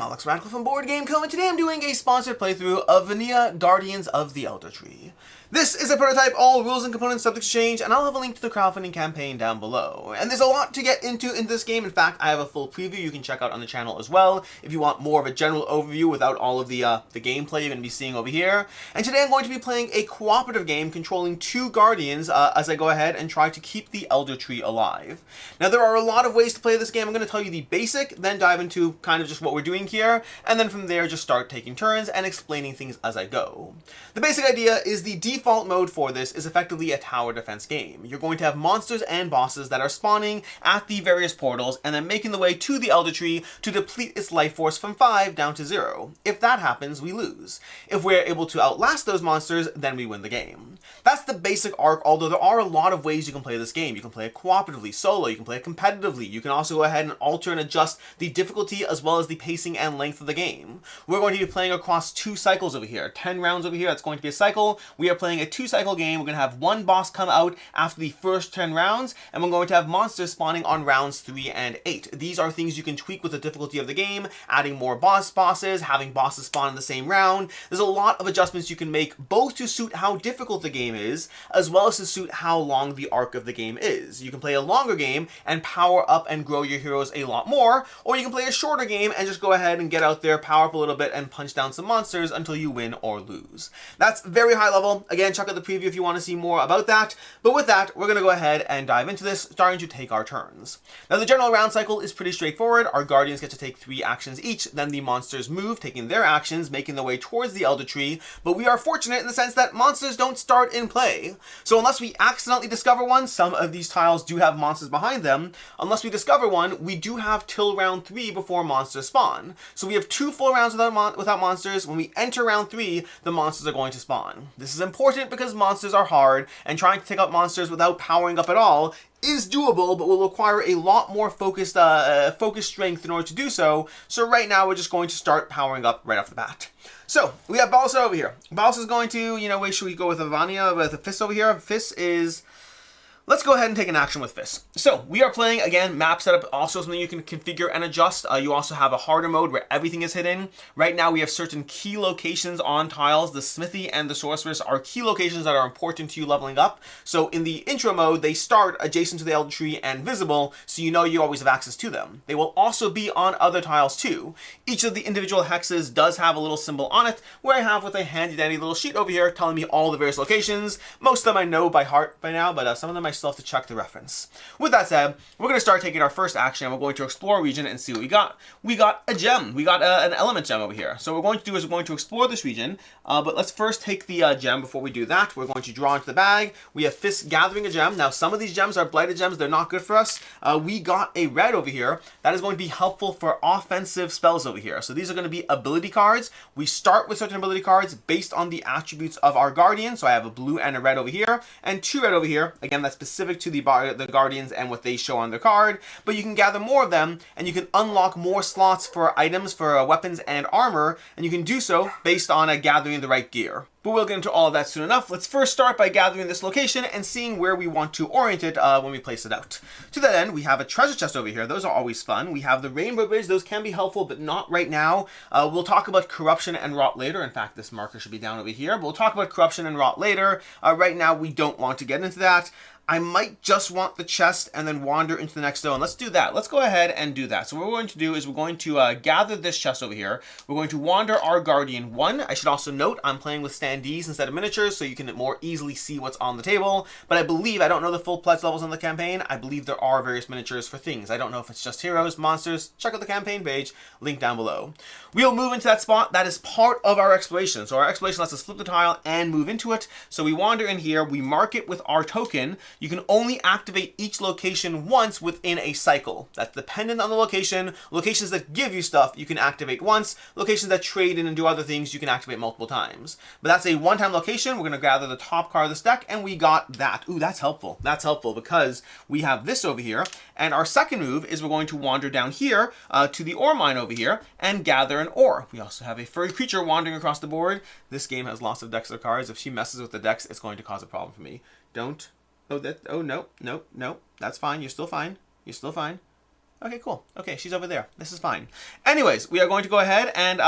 I'm Alex Radcliffe from Board Game Co, and today I'm doing a sponsored playthrough of Vanea Guardians of the Eldertree. This is a prototype, all rules and components subject to change, and I'll have a link to the crowdfunding campaign down below. And there's a lot to get into in this game. In fact, I have a full preview you can check out on the channel as well, if you want more of a general overview without all of the gameplay you're going to be seeing over here. And today I'm going to be playing a cooperative game controlling two Guardians as I go ahead and try to keep the Eldertree alive. Now, there are a lot of ways to play this game. I'm going to tell you the basic, then dive into kind of just what we're doing here, and then from there just start taking turns and explaining things as I go. The basic idea is the default mode for this is effectively a tower defense game. You're going to have monsters and bosses that are spawning at the various portals and then making the way to the Eldertree to deplete its life force from 5 down to 0. If that happens, we lose. If we're able to outlast those monsters, then we win the game. That's the basic arc, although there are a lot of ways you can play this game. You can play it cooperatively, solo, you can play it competitively. You can also go ahead and alter and adjust the difficulty as well as the pacing and length of the game. We're going to be playing across 2 cycles over here. 10 rounds over here, that's going to be a cycle. We are playing a 2-cycle game. We're going to have one boss come out after the first 10 rounds, and we're going to have monsters spawning on rounds 3 and 8. These are things you can tweak with the difficulty of the game, adding more bosses, having bosses spawn in the same round. There's a lot of adjustments you can make, both to suit how difficult the game is, as well as to suit how long the arc of the game is. You can play a longer game and power up and grow your heroes a lot more, or you can play a shorter game and just go ahead and get out there, power up a little bit, and punch down some monsters until you win or lose. That's very high level. Again, check out the preview if you want to see more about that. But with that, we're going to go ahead and dive into this, starting to take our turns. Now, the general round cycle is pretty straightforward. Our Guardians get to take 3 actions each, then the monsters move, taking their actions, making their way towards the Eldertree. But we are fortunate in the sense that monsters don't start in play. So unless we accidentally discover one, some of these tiles do have monsters behind them. Unless we discover one, we do have till round 3 before monsters spawn. So we have 2 full rounds without monsters. When we enter round 3, the monsters are going to spawn. This is important because monsters are hard, and trying to take out monsters without powering up at all is doable, but will require a lot more focused strength in order to do so. So right now we're just going to start powering up right off the bat. So we have Balsa over here. Balsa is going to, wait, should we go with a Vanea with a Fist over here? Fist is... Let's go ahead and take an action with Fist. So we are playing, again, map setup, also something you can configure and adjust. You also have a harder mode where everything is hidden. Right now we have certain key locations on tiles. The Smithy and the Sorceress are key locations that are important to you leveling up. So in the intro mode, they start adjacent to the Eldertree and visible, so you know you always have access to them. They will also be on other tiles too. Each of the individual hexes does have a little symbol on it, where I have with a handy dandy little sheet over here telling me all the various locations. Most of them I know by heart by now, but some of them I still have to check the reference. With that said, we're going to start taking our first action, and we're going to explore a region and see what we got. We got a gem. We got an element gem over here. So what we're going to do is we're going to explore this region, but let's first take the gem. Before we do that, we're going to draw into the bag. We have Fist gathering a gem. Now, some of these gems are blighted gems. They're not good for us. We got a red over here. That is going to be helpful for offensive spells over here. So these are going to be ability cards. We start with certain ability cards based on the attributes of our Guardian. So I have a blue and a red over here, and 2 red over here. Again, that's specific to the Guardians and what they show on their card, but you can gather more of them, and you can unlock more slots for items, for weapons and armor, and you can do so based on gathering the right gear. But we'll get into all of that soon enough. Let's first start by gathering this location and seeing where we want to orient it when we place it out. To that end, we have a treasure chest over here. Those are always fun. We have the rainbow bridge. Those can be helpful, but not right now. We'll talk about corruption and rot later. In fact, this marker should be down over here, but we'll talk about corruption and rot later. Right now, we don't want to get into that. I might just want the chest and then wander into the next zone. Let's do that. Let's go ahead and do that. So what we're going to do is we're going to gather this chest over here. We're going to wander our Guardian 1. I should also note I'm playing with standees instead of miniatures, so you can more easily see what's on the table. But I believe, I don't know the full pledge levels on the campaign. I believe there are various miniatures for things. I don't know if it's just heroes, monsters. Check out the campaign page, link down below. We'll move into that spot. That is part of our exploration. So our exploration lets us flip the tile and move into it. So we wander in here. We mark it with our token. You can only activate each location once within a cycle. That's dependent on the location. Locations that give you stuff, you can activate once. Locations that trade in and do other things, you can activate multiple times. But that's a one-time location. We're going to gather the top card of this deck, and we got that. Ooh, that's helpful. That's helpful because we have this over here. And our second move is we're going to wander down here to the ore mine over here and gather an ore. We also have a furry creature wandering across the board. This game has lots of decks of cards. If she messes with the decks, it's going to cause a problem for me. Don't. Oh, no, that's fine. You're still fine. Okay, cool. Okay, she's over there. This is fine. Anyways, we are going to go ahead and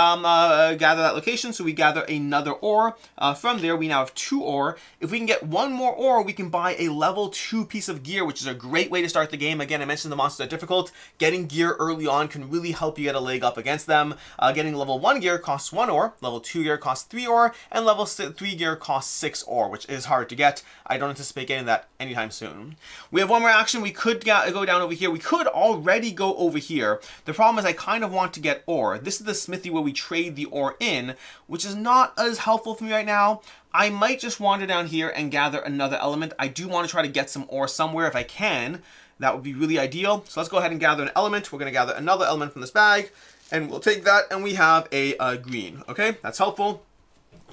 gather that location. So we gather another ore. From there, we now have 2 ore. If we can get 1 more ore, we can buy a level 2 piece of gear, which is a great way to start the game. Again, I mentioned the monsters are difficult. Getting gear early on can really help you get a leg up against them. Getting level 1 gear costs 1 ore, level 2 gear costs 3 ore, and level 3 gear costs 6 ore, which is hard to get. I don't anticipate getting that anytime soon. We have one more action. We could go down over here. We could already go over here. The problem is I kind of want to get ore. This is the smithy where we trade the ore in, which is not as helpful for me right now. I might just wander down here and gather another element. I do want to try to get some ore somewhere if I can. That would be really ideal. So let's go ahead and gather an element. We're going to gather another element from this bag, and we'll take that, and we have a green. Okay, that's helpful.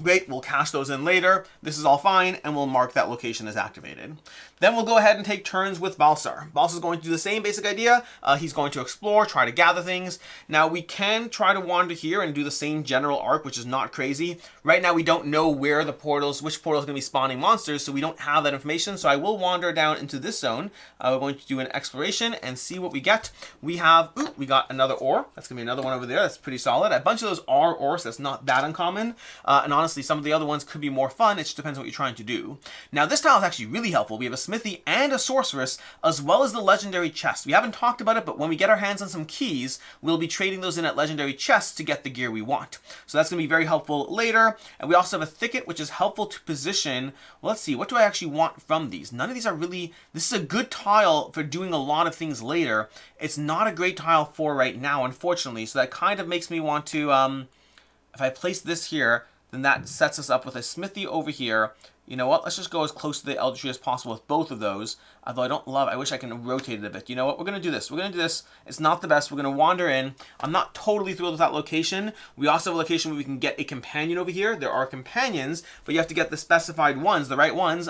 Great, we'll cache those in later. This is all fine, and we'll mark that location as activated. Then we'll go ahead and take turns with Balsar. Balsar's going to do the same basic idea. He's going to explore, try to gather things. Now, we can try to wander here and do the same general arc, which is not crazy. Right now, we don't know where the portals, which portal is going to be spawning monsters, so we don't have that information. So I will wander down into this zone. We're going to do an exploration and see what we get. We have, we got another ore. That's going to be another one over there. That's pretty solid. A bunch of those are ores. That's not that uncommon. And honestly, some of the other ones could be more fun. It just depends on what you're trying to do. Now, this tile is actually really helpful. We have a smithy and a sorceress, as well as the legendary chest. We haven't talked about it, but when we get our hands on some keys, we'll be trading those in at legendary chests to get the gear we want. So that's going to be very helpful later. And we also have a thicket, which is helpful to position. Well, let's see. What do I actually want from these? None of these are really... This is a good tile for doing a lot of things later. It's not a great tile for right now, unfortunately. So that kind of makes me want to... if I place this here, then that sets us up with a smithy over here. You know what? Let's just go as close to the ElderTree as possible with both of those. Although I don't love it. I wish I can rotate it a bit. You know what? We're going to do this. We're going to do this. It's not the best. We're going to wander in. I'm not totally thrilled with that location. We also have a location where we can get a companion over here. There are companions, but you have to get the specified ones, the right ones.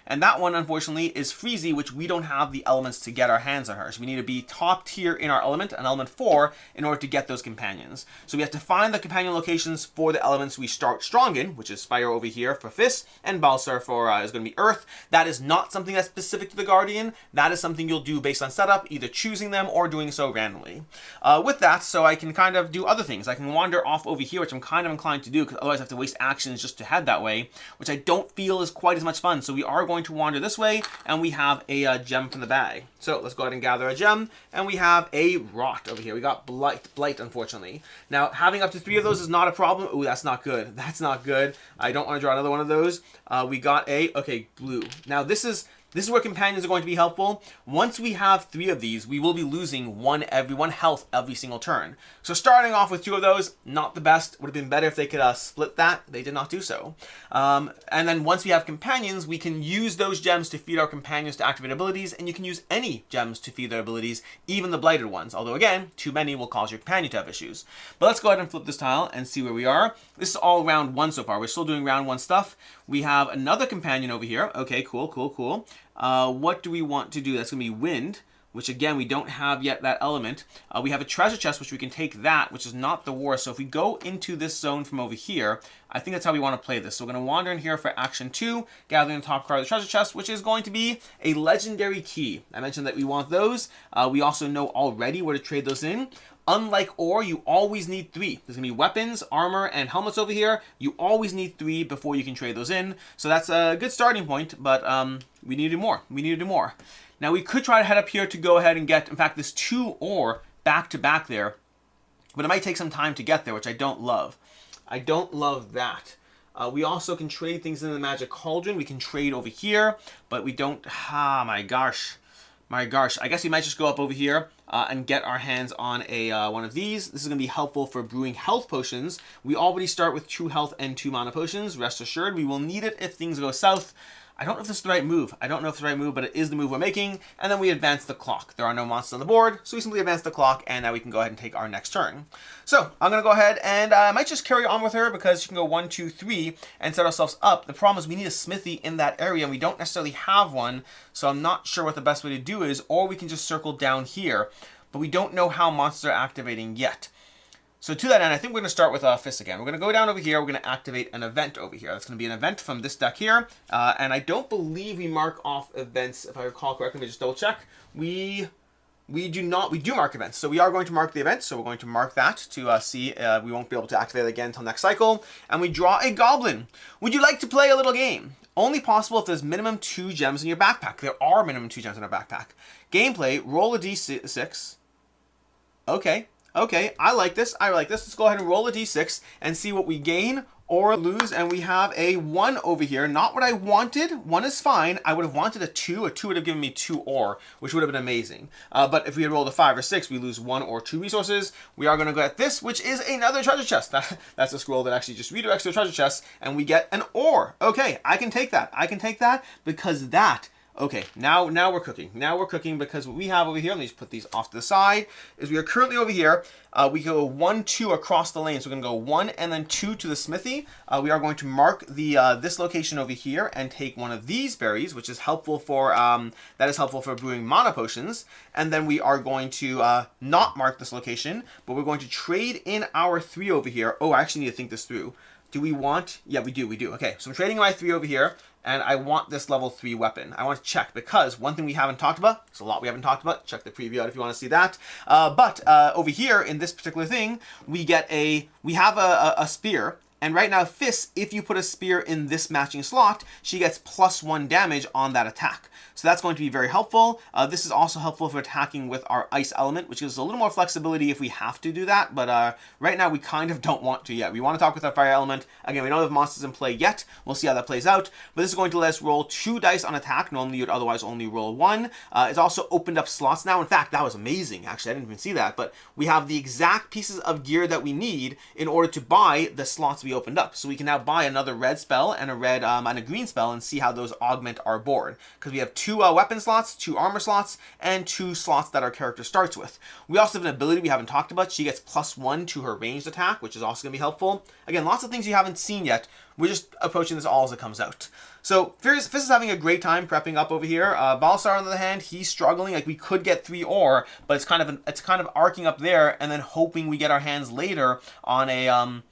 And that one, unfortunately, is Freezy, which we don't have the elements to get our hands on her. So we need to be top tier in our element, an element 4, in order to get those companions. So we have to find the companion locations for the elements we start strong in, which is Fire over here for Fist, and Balsar for is going to be Earth. That is not something that's specific to the Guardian. That is something you'll do based on setup, either choosing them or doing so randomly. With that, so I can kind of do other things. I can wander off over here, which I'm kind of inclined to do, because otherwise I have to waste actions just to head that way, which I don't feel is quite as much fun. So we are going to wander this way, and we have a gem from the bag. So let's go ahead and gather a gem, and we have a rot over here. We got blight, unfortunately. Now, having up to 3 of those is not a problem. Ooh, that's not good. That's not good. I don't want to draw another one of those. We got okay, blue. Now, this is where companions are going to be helpful. Once we have 3 of these, we will be losing one health every single turn. So starting off with 2 of those, not the best. Would have been better if they could split that. They did not do so. And then once we have companions, we can use those gems to feed our companions to activate abilities, and you can use any gems to feed their abilities, even the blighted ones. Although again, too many will cause your companion to have issues. But let's go ahead and flip this tile and see where we are. This is all round 1 so far. We're still doing round 1 stuff. We have another companion over here. Okay, cool. What do we want to do? That's going to be wind, which again, we don't have yet that element. We have a treasure chest, which we can take that, which is not the war. So if we go into this zone from over here, I think that's how we want to play this. So we're going to wander in here for action 2, gathering the top card of the treasure chest, which is going to be a legendary key. I mentioned that we want those. We also know already where to trade those in. Unlike ore, you always need 3. There's going to be weapons, armor, and helmets over here. You always need 3 before you can trade those in. So that's a good starting point, but we need to do more. We need to do more. Now, we could try to head up here to go ahead and get, in fact, this 2 ore back to back there. But it might take some time to get there, which I don't love. I don't love that. We also can trade things in the magic cauldron. We can trade over here, but we don't... my gosh. I guess we might just go up over here and get our hands on a one of these. This is going to be helpful for brewing health potions. We already start with 2 health and 2 mana potions. Rest assured, we will need it if things go south. I don't know if this is the right move. But it is the move we're making. And then we advance the clock. There are no monsters on the board, so we simply advance the clock, and now we can go ahead and take our next turn. So I'm going to go ahead and I might just carry on with her because she can go 1, 2, 3 and set ourselves up. The problem is we need a smithy in that area, and we don't necessarily have one, so I'm not sure what the best way to do is, or we can just circle down here, but we don't know how monsters are activating yet. So to that end, I think we're going to start with Fist again. We're going to go down over here. We're going to activate an event over here. That's going to be an event from this deck here. And I don't believe we mark off events, if I recall correctly. Let me just double check. we do mark events. So we are going to mark the event. So we're going to mark that to see we won't be able to activate it again until next cycle. And we draw a goblin. Would you like to play a little game? Only possible if there's minimum 2 gems in your backpack. There are minimum 2 gems in our backpack. Gameplay, roll a d6. Okay, I like this. Let's go ahead and roll a d6 and see what we gain or lose. And we have a 1 over here. Not what I wanted. 1 is fine. I would have wanted a 2. A 2 would have given me 2 ore, which would have been amazing. But if we had rolled a 5 or 6, we lose 1 or 2 resources. We are going to go at this, which is another treasure chest. That's a scroll that actually just redirects to a treasure chest, and we get an ore. Okay, I can take that. Because that... Okay, now we're cooking. Now we're cooking because what we have over here, let me just put these off to the side, is we are currently over here. We go 1, 2 across the lane. So we're going to go 1 and then 2 to the smithy. We are going to mark the this location over here and take one of these berries, which is helpful for brewing mana potions. And then we are going to not mark this location, but we're going to trade in our 3 over here. Oh, I actually need to think this through. Do we want? Yeah, we do. Okay, so I'm trading my 3 over here. And I want this level 3 weapon. I want to check because one thing we haven't talked about, there's a lot we haven't talked about. Check the preview out if you want to see that. But over here in this particular thing, we have a spear. And right now, Fizz, if you put a spear in this matching slot, she gets +1 damage on that attack. So that's going to be very helpful. This is also helpful for attacking with our ice element, which gives us a little more flexibility if we have to do that. But right now, we kind of don't want to yet. We want to talk with our fire element. Again, we don't have monsters in play yet. We'll see how that plays out. But this is going to let us roll 2 dice on attack. Normally, you'd otherwise only roll 1. It's also opened up slots now. In fact, that was amazing. Actually, I didn't even see that. But we have the exact pieces of gear that we need in order to buy the slots we opened up. So we can now buy another red spell and a red and a green spell and see how those augment our board. Because we have 2 weapon slots, 2 armor slots, and 2 slots that our character starts with. We also have an ability we haven't talked about. She gets +1 to her ranged attack, which is also going to be helpful. Again, lots of things you haven't seen yet. We're just approaching this all as it comes out. So Fizz is having a great time prepping up over here. Balsar, on the other hand, he's struggling. Like, we could get 3 ore, but it's kind of arcing up there, and then hoping we get our hands later on a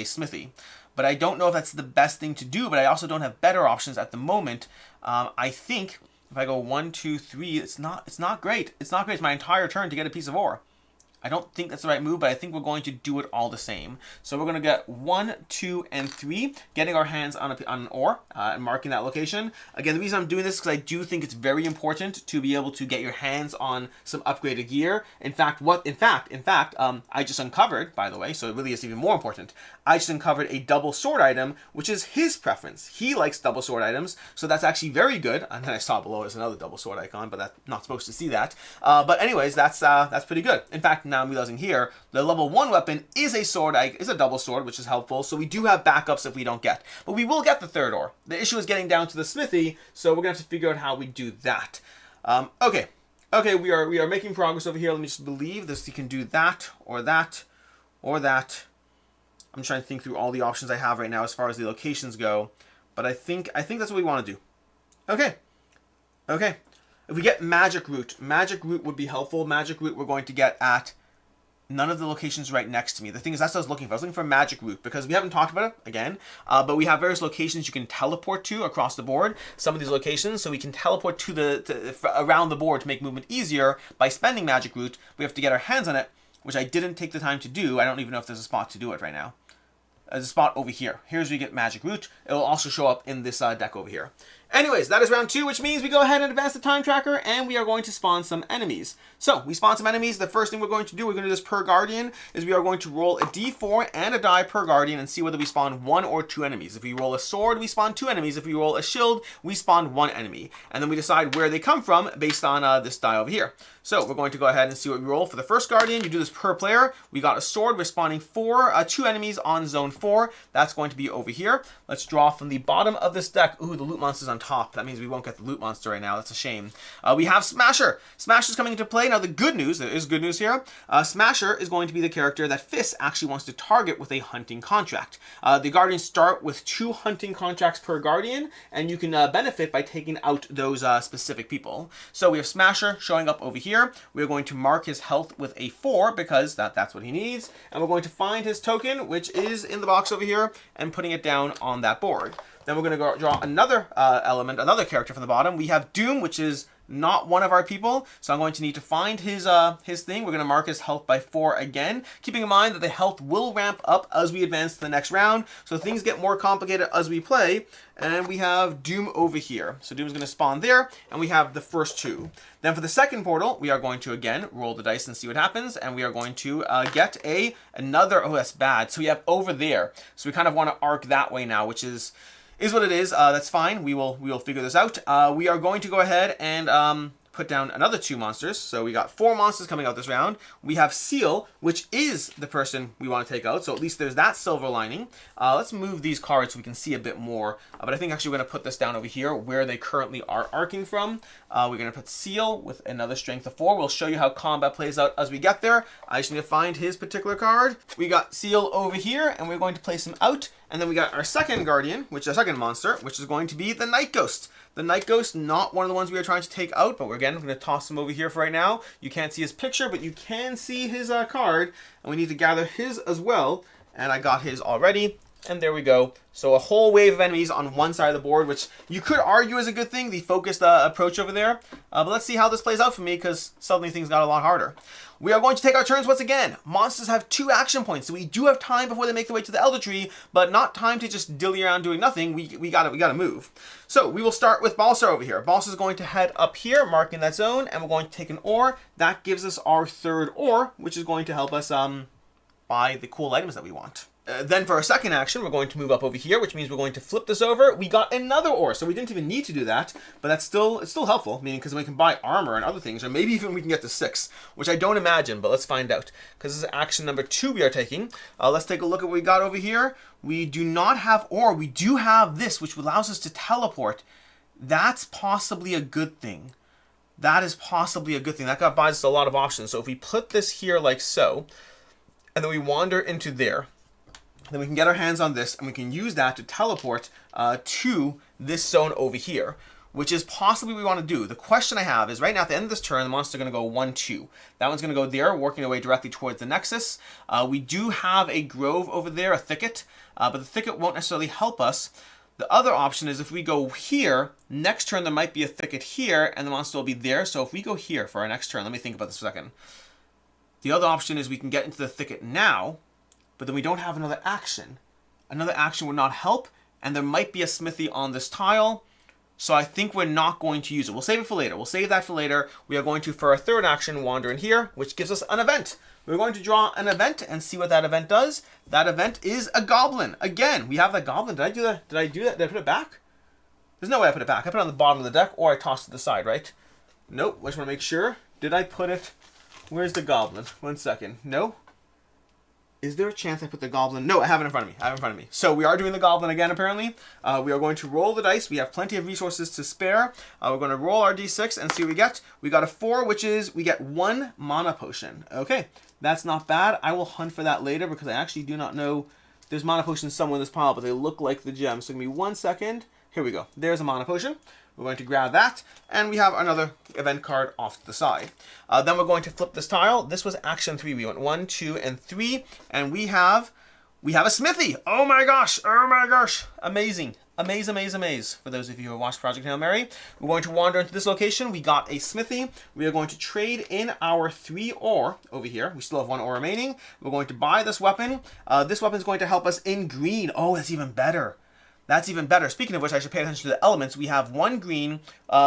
smithy. But I don't know if that's the best thing to do, but I also don't have better options at the moment. I think if I go 1, 2, 3, it's not great. It's not great. It's my entire turn to get a piece of ore. I don't think that's the right move, but I think we're going to do it all the same. So we're going to get 1, 2, and 3, getting our hands on an ore and marking that location. Again, the reason I'm doing this is because I do think it's very important to be able to get your hands on some upgraded gear. In fact, I just uncovered, by the way, so it really is even more important. I just uncovered a double sword item, which is his preference. He likes double sword items, so that's actually very good. And then I saw below there's another double sword icon, but that's not supposed to see that. But anyways, that's pretty good. In fact, now I'm realizing here, the level 1 weapon is a double sword, which is helpful. So we do have backups if we don't get. But we will get the 3rd ore. The issue is getting down to the smithy, so we're going to have to figure out how we do that. Okay, we are making progress over here. Let me just believe this. You can do that, or that, or that. I'm trying to think through all the options I have right now as far as the locations go. But I think that's what we want to do. Okay. If we get Magic Root would be helpful. Magic Root we're going to get at none of the locations right next to me. The thing is, that's what I was looking for. I was looking for Magic Root because we haven't talked about it again, but we have various locations you can teleport to across the board. Some of these locations, so we can teleport around the board to make movement easier by spending Magic Root. We have to get our hands on it, which I didn't take the time to do. I don't even know if there's a spot to do it right now. There's a spot over here. Here's where you get Magic Root. It will also show up in this deck over here. Anyways, that is round 2, which means we go ahead and advance the time tracker, and we are going to spawn some enemies. So, we spawn some enemies. The first thing we're going to do this per Guardian, is we are going to roll a d4 and a die per Guardian and see whether we spawn 1 or 2 enemies. If we roll a sword, we spawn 2 enemies. If we roll a shield, we spawn 1 enemy. And then we decide where they come from based on this die over here. So, we're going to go ahead and see what we roll for the first Guardian. You do this per player. We got a sword. We're spawning 2 enemies on zone 4. That's going to be over here. Let's draw from the bottom of this deck. Ooh, the loot monster's on top. That means we won't get the loot monster right now. That's a shame. We have Smasher. Smasher's coming into play. Now, the good news, there is good news here. Smasher is going to be the character that Fizz actually wants to target with a hunting contract. The Guardians start with 2 hunting contracts per Guardian, and you can benefit by taking out those specific people. So we have Smasher showing up over here. We're going to mark his health with a 4 because that's what he needs. And we're going to find his token, which is in the box over here, and putting it down on that board. Then we're going to draw another another character from the bottom. We have Doom, which is not one of our people, so I'm going to need to find his thing. We're going to mark his health by 4 again, keeping in mind that the health will ramp up as we advance to the next round, so things get more complicated as we play. And we have Doom over here, so Doom's going to spawn there, and we have the first 2. Then for the second portal, we are going to again roll the dice and see what happens, and we are going to get another. Oh, that's bad. So we have over there, so we kind of want to arc that way now, which is what it is. That's fine. We will figure this out. We are going to go ahead and put down another 2 monsters. So we got 4 monsters coming out this round. We have Seal, which is the person we want to take out. So at least there's that silver lining. Let's move these cards so we can see a bit more. But I think actually we're going to put this down over here where they currently are arcing from. We're going to put Seal with another strength of 4. We'll show you how combat plays out as we get there. I just need to find his particular card. We got Seal over here, and we're going to place him out. And then we got our second guardian, which is our second monster, which is going to be the Night Ghost. The Night Ghost, not one of the ones we are trying to take out, but we're going to toss him over here for right now. You can't see his picture, but you can see his card, and we need to gather his as well. And I got his already, and there we go. So a whole wave of enemies on one side of the board, which you could argue is a good thing, the focused approach over there. But let's see how this plays out for me, because suddenly things got a lot harder. We are going to take our turns once again. Monsters have 2 action points, so we do have time before they make their way to the Eldertree, but not time to just dilly around doing nothing. We gotta move. So we will start with Balsar over here. Balsar is going to head up here, marking that zone, and we're going to take an ore. That gives us our 3rd ore, which is going to help us buy the cool items that we want. Then for our second action, we're going to move up over here, which means we're going to flip this over. We got another ore, so we didn't even need to do that, but it's still helpful, meaning because we can buy armor and other things, or maybe even we can get to 6, which I don't imagine, but let's find out. Because this is action number 2 we are taking. Let's take a look at what we got over here. We do not have ore. We do have this, which allows us to teleport. That's possibly a good thing. That is possibly a good thing. That buys us a lot of options. So if we put this here like so, and then we wander into there, then we can get our hands on this, and we can use that to teleport to this zone over here, which is possibly what we want to do. The question I have is, right now at the end of this turn, the monster's going to go 1-2. That one's going to go there, working their way directly towards the Nexus. We do have a grove over there, a thicket, but the thicket won't necessarily help us. The other option is if we go here, next turn there might be a thicket here, and the monster will be there. So if we go here for our next turn, let me think about this for a second. The other option is we can get into the thicket now, but then we don't have another action. Another action would not help, and there might be a smithy on this tile, so I think we're not going to use it. We'll save it for later. We'll save that for later. We are going to, for our 3rd action, wander in here, which gives us an event. We're going to draw an event and see what that event does. That event is a goblin. Again, we have that goblin. Did I do that? Did I put it back? There's no way I put it back. I put it on the bottom of the deck, or I tossed it to the side, right? Nope. I just want to make sure. Did I put it? Where's the goblin? 1 second. No? Is there a chance I put the goblin? No, I have it in front of me. So we are doing the goblin again, apparently. We are going to roll the dice. We have plenty of resources to spare. We're going to roll our d6 and see what we get. We got a 4, which is we get 1 mana potion. Okay, that's not bad. I will hunt for that later because I actually do not know. There's mana potions somewhere in this pile, but they look like the gems. So give me 1 second. Here we go. There's a mana potion. We're going to grab that, and we have another event card off to the side. Then we're going to flip this tile. This was action 3. We went 1, 2, and 3, and we have a smithy. Oh my gosh! Oh my gosh! Amazing! Amaze! For those of you who have watched Project Hail Mary, we're going to wander into this location. We got a smithy. We are going to trade in our 3 ore over here. We still have 1 ore remaining. We're going to buy this weapon. This weapon is going to help us in green. Oh, that's even better. That's even better. Speaking of which, I should pay attention to the elements. We have 1 green,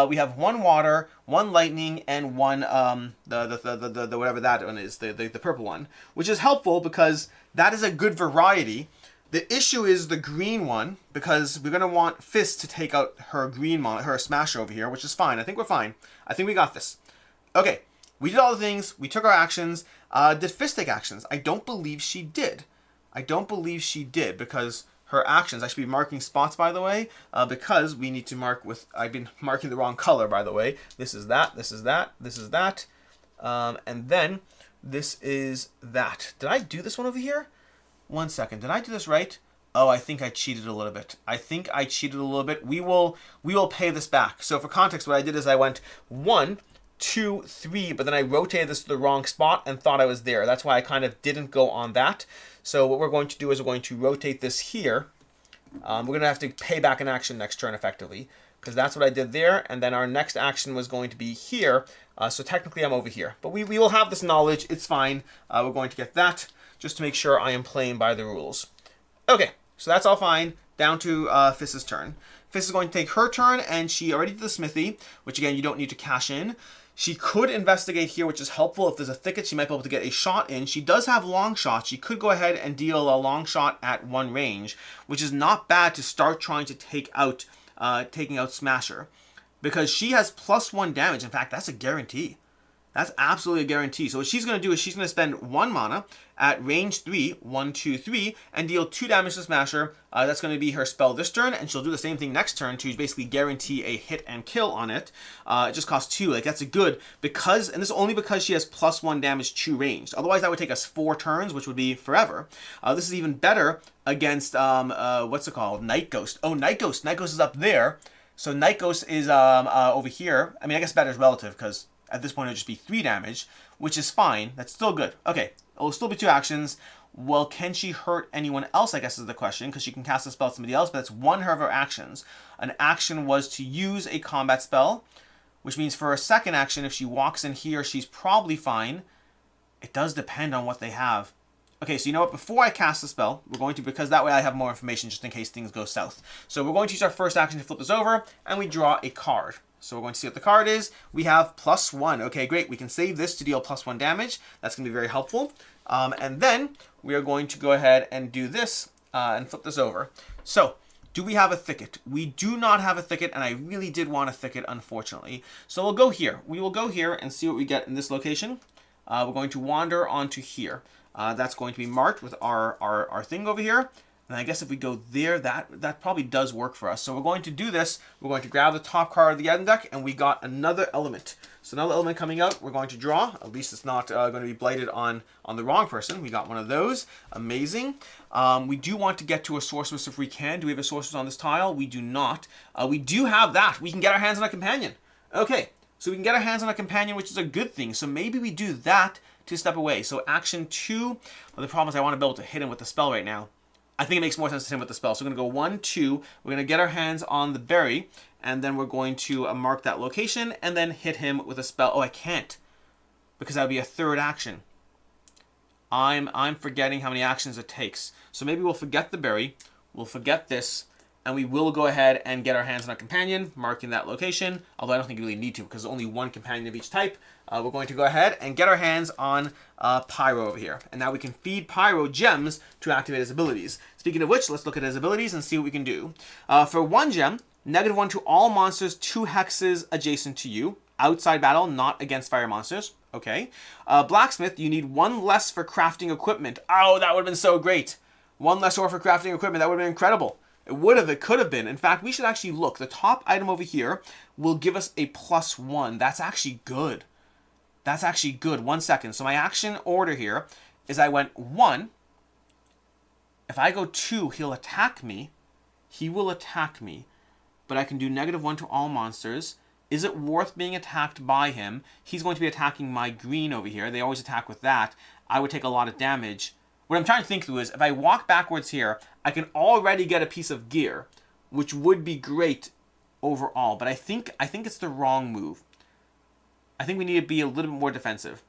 we have 1 water, 1 lightning, and 1 the whatever that one is, the purple one, which is helpful because that is a good variety. The issue is the green one, because we're gonna want Fist to take out her her smasher over here, which is fine. I think we're fine. I think we got this. Okay, we did all the things. We took our actions. Did Fist take actions? I don't believe she did. Because her actions, I should be marking spots, by the way, because we need to mark with, I've been marking the wrong color, by the way. This is that, this is that, this is that, and then this is that. Did I do this one over here? 1 second, did I do this right? Oh, I think I cheated a little bit. We will pay this back. So for context, what I did is I went 1, 2, 3, but then I rotated this to the wrong spot and thought I was there. That's why I kind of didn't go on that. So what we're going to do is we're going to rotate this here. We're going to have to pay back an action next turn effectively. because that's what I did there. And then our next action was going to be here. So technically I'm over here. But we will have this knowledge. It's fine. We're going to get that just to make sure I am playing by the rules. Okay, so that's all fine. Down to Fiss's turn. Fiss is going to take her turn, and she already did the smithy, which again, you don't need to cash in. She could investigate here, which is helpful. If there's a thicket, she might be able to get a shot in. She does have long shot. She could go ahead and deal a long shot at 1 range, which is not bad to start trying to take out, taking out Smasher, because she has +1 damage. In fact, that's a guarantee. That's absolutely a guarantee. So what she's going to do is she's going to spend 1 mana at range 3, 1, 2, 3, and deal 2 damage to Smasher. That's going to be her spell this turn, and she'll do the same thing next turn to basically guarantee a hit and kill on it. It just costs 2. Like, that's a good, because, and this is only because she has +1 damage to ranged. Otherwise, that would take us 4 turns, which would be forever. This is even better against, what's it called? Night Ghost. Oh, Night Ghost. Night Ghost is up there. So Night Ghost is over here. I mean, I guess better is relative, because at this point, it'll just be 3 damage, which is fine. That's still good. Okay, it'll still be 2 actions. Well, can she hurt anyone else, I guess is the question, because she can cast a spell to somebody else, but that's one of her actions. An action was to use a combat spell, which means for a second action, if she walks in here, she's probably fine. It does depend on what they have. Okay, so you know what? Before I cast the spell, we're going to, because that way I have more information just in case things go south. So we're going to use our first action to flip this over, and we draw a card. So we're going to see what the card is. We have +1. Okay, great. We can save this to deal +1 damage. That's going to be very helpful. And then we are going to go ahead and do this and flip this over. So, do we have a thicket? We do not have a thicket, and I really did want a thicket, unfortunately. So we'll go here. We will go here and see what we get in this location. We're going to wander onto here. That's going to be marked with our thing over here. And I guess if we go there, that probably does work for us. So we're going to do this. We're going to grab the top card of the item deck, and we got another element. So another element coming out, we're going to draw. At least it's not going to be blighted on the wrong person. We got one of those. Amazing. We do want to get to a sorceress if we can. Do we have a sorceress on this tile? We do not. We do have that. We can get our hands on a companion. Okay, so we can get our hands on a companion, which is a good thing. So maybe we do that to step away. So action 2. Well, the problem is I want to be able to hit him with the spell right now. I think it makes more sense to hit him with the spell. So we're going to go 1, 2. We're going to get our hands on the berry, and then we're going to mark that location, and then hit him with a spell. Oh, I can't, because that would be a third action. I'm forgetting how many actions it takes. So maybe we'll forget the berry, we'll forget this, and we will go ahead and get our hands on a companion, marking that location, although I don't think we really need to, because there's only 1 companion of each type. We're going to go ahead and get our hands on Pyro over here. And now we can feed Pyro gems to activate his abilities. Speaking of which, let's look at his abilities and see what we can do. For 1 gem, -1 to all monsters 2 hexes adjacent to you. Outside battle, not against fire monsters. Okay. Blacksmith, you need 1 less for crafting equipment. Oh, that would have been so great. 1 less ore for crafting equipment. That would have been incredible. It could have been. In fact, we should actually look. The top item over here will give us a +1. That's actually good. That's actually good. 1 second. So my action order here is I went 1. If I go 2, he'll attack me. He will attack me. But I can do -1 to all monsters. Is it worth being attacked by him? He's going to be attacking my green over here. They always attack with that. I would take a lot of damage. What I'm trying to think through is, if I walk backwards here, I can already get a piece of gear, which would be great overall. But I think it's the wrong move. I think we need to be a little bit more defensive,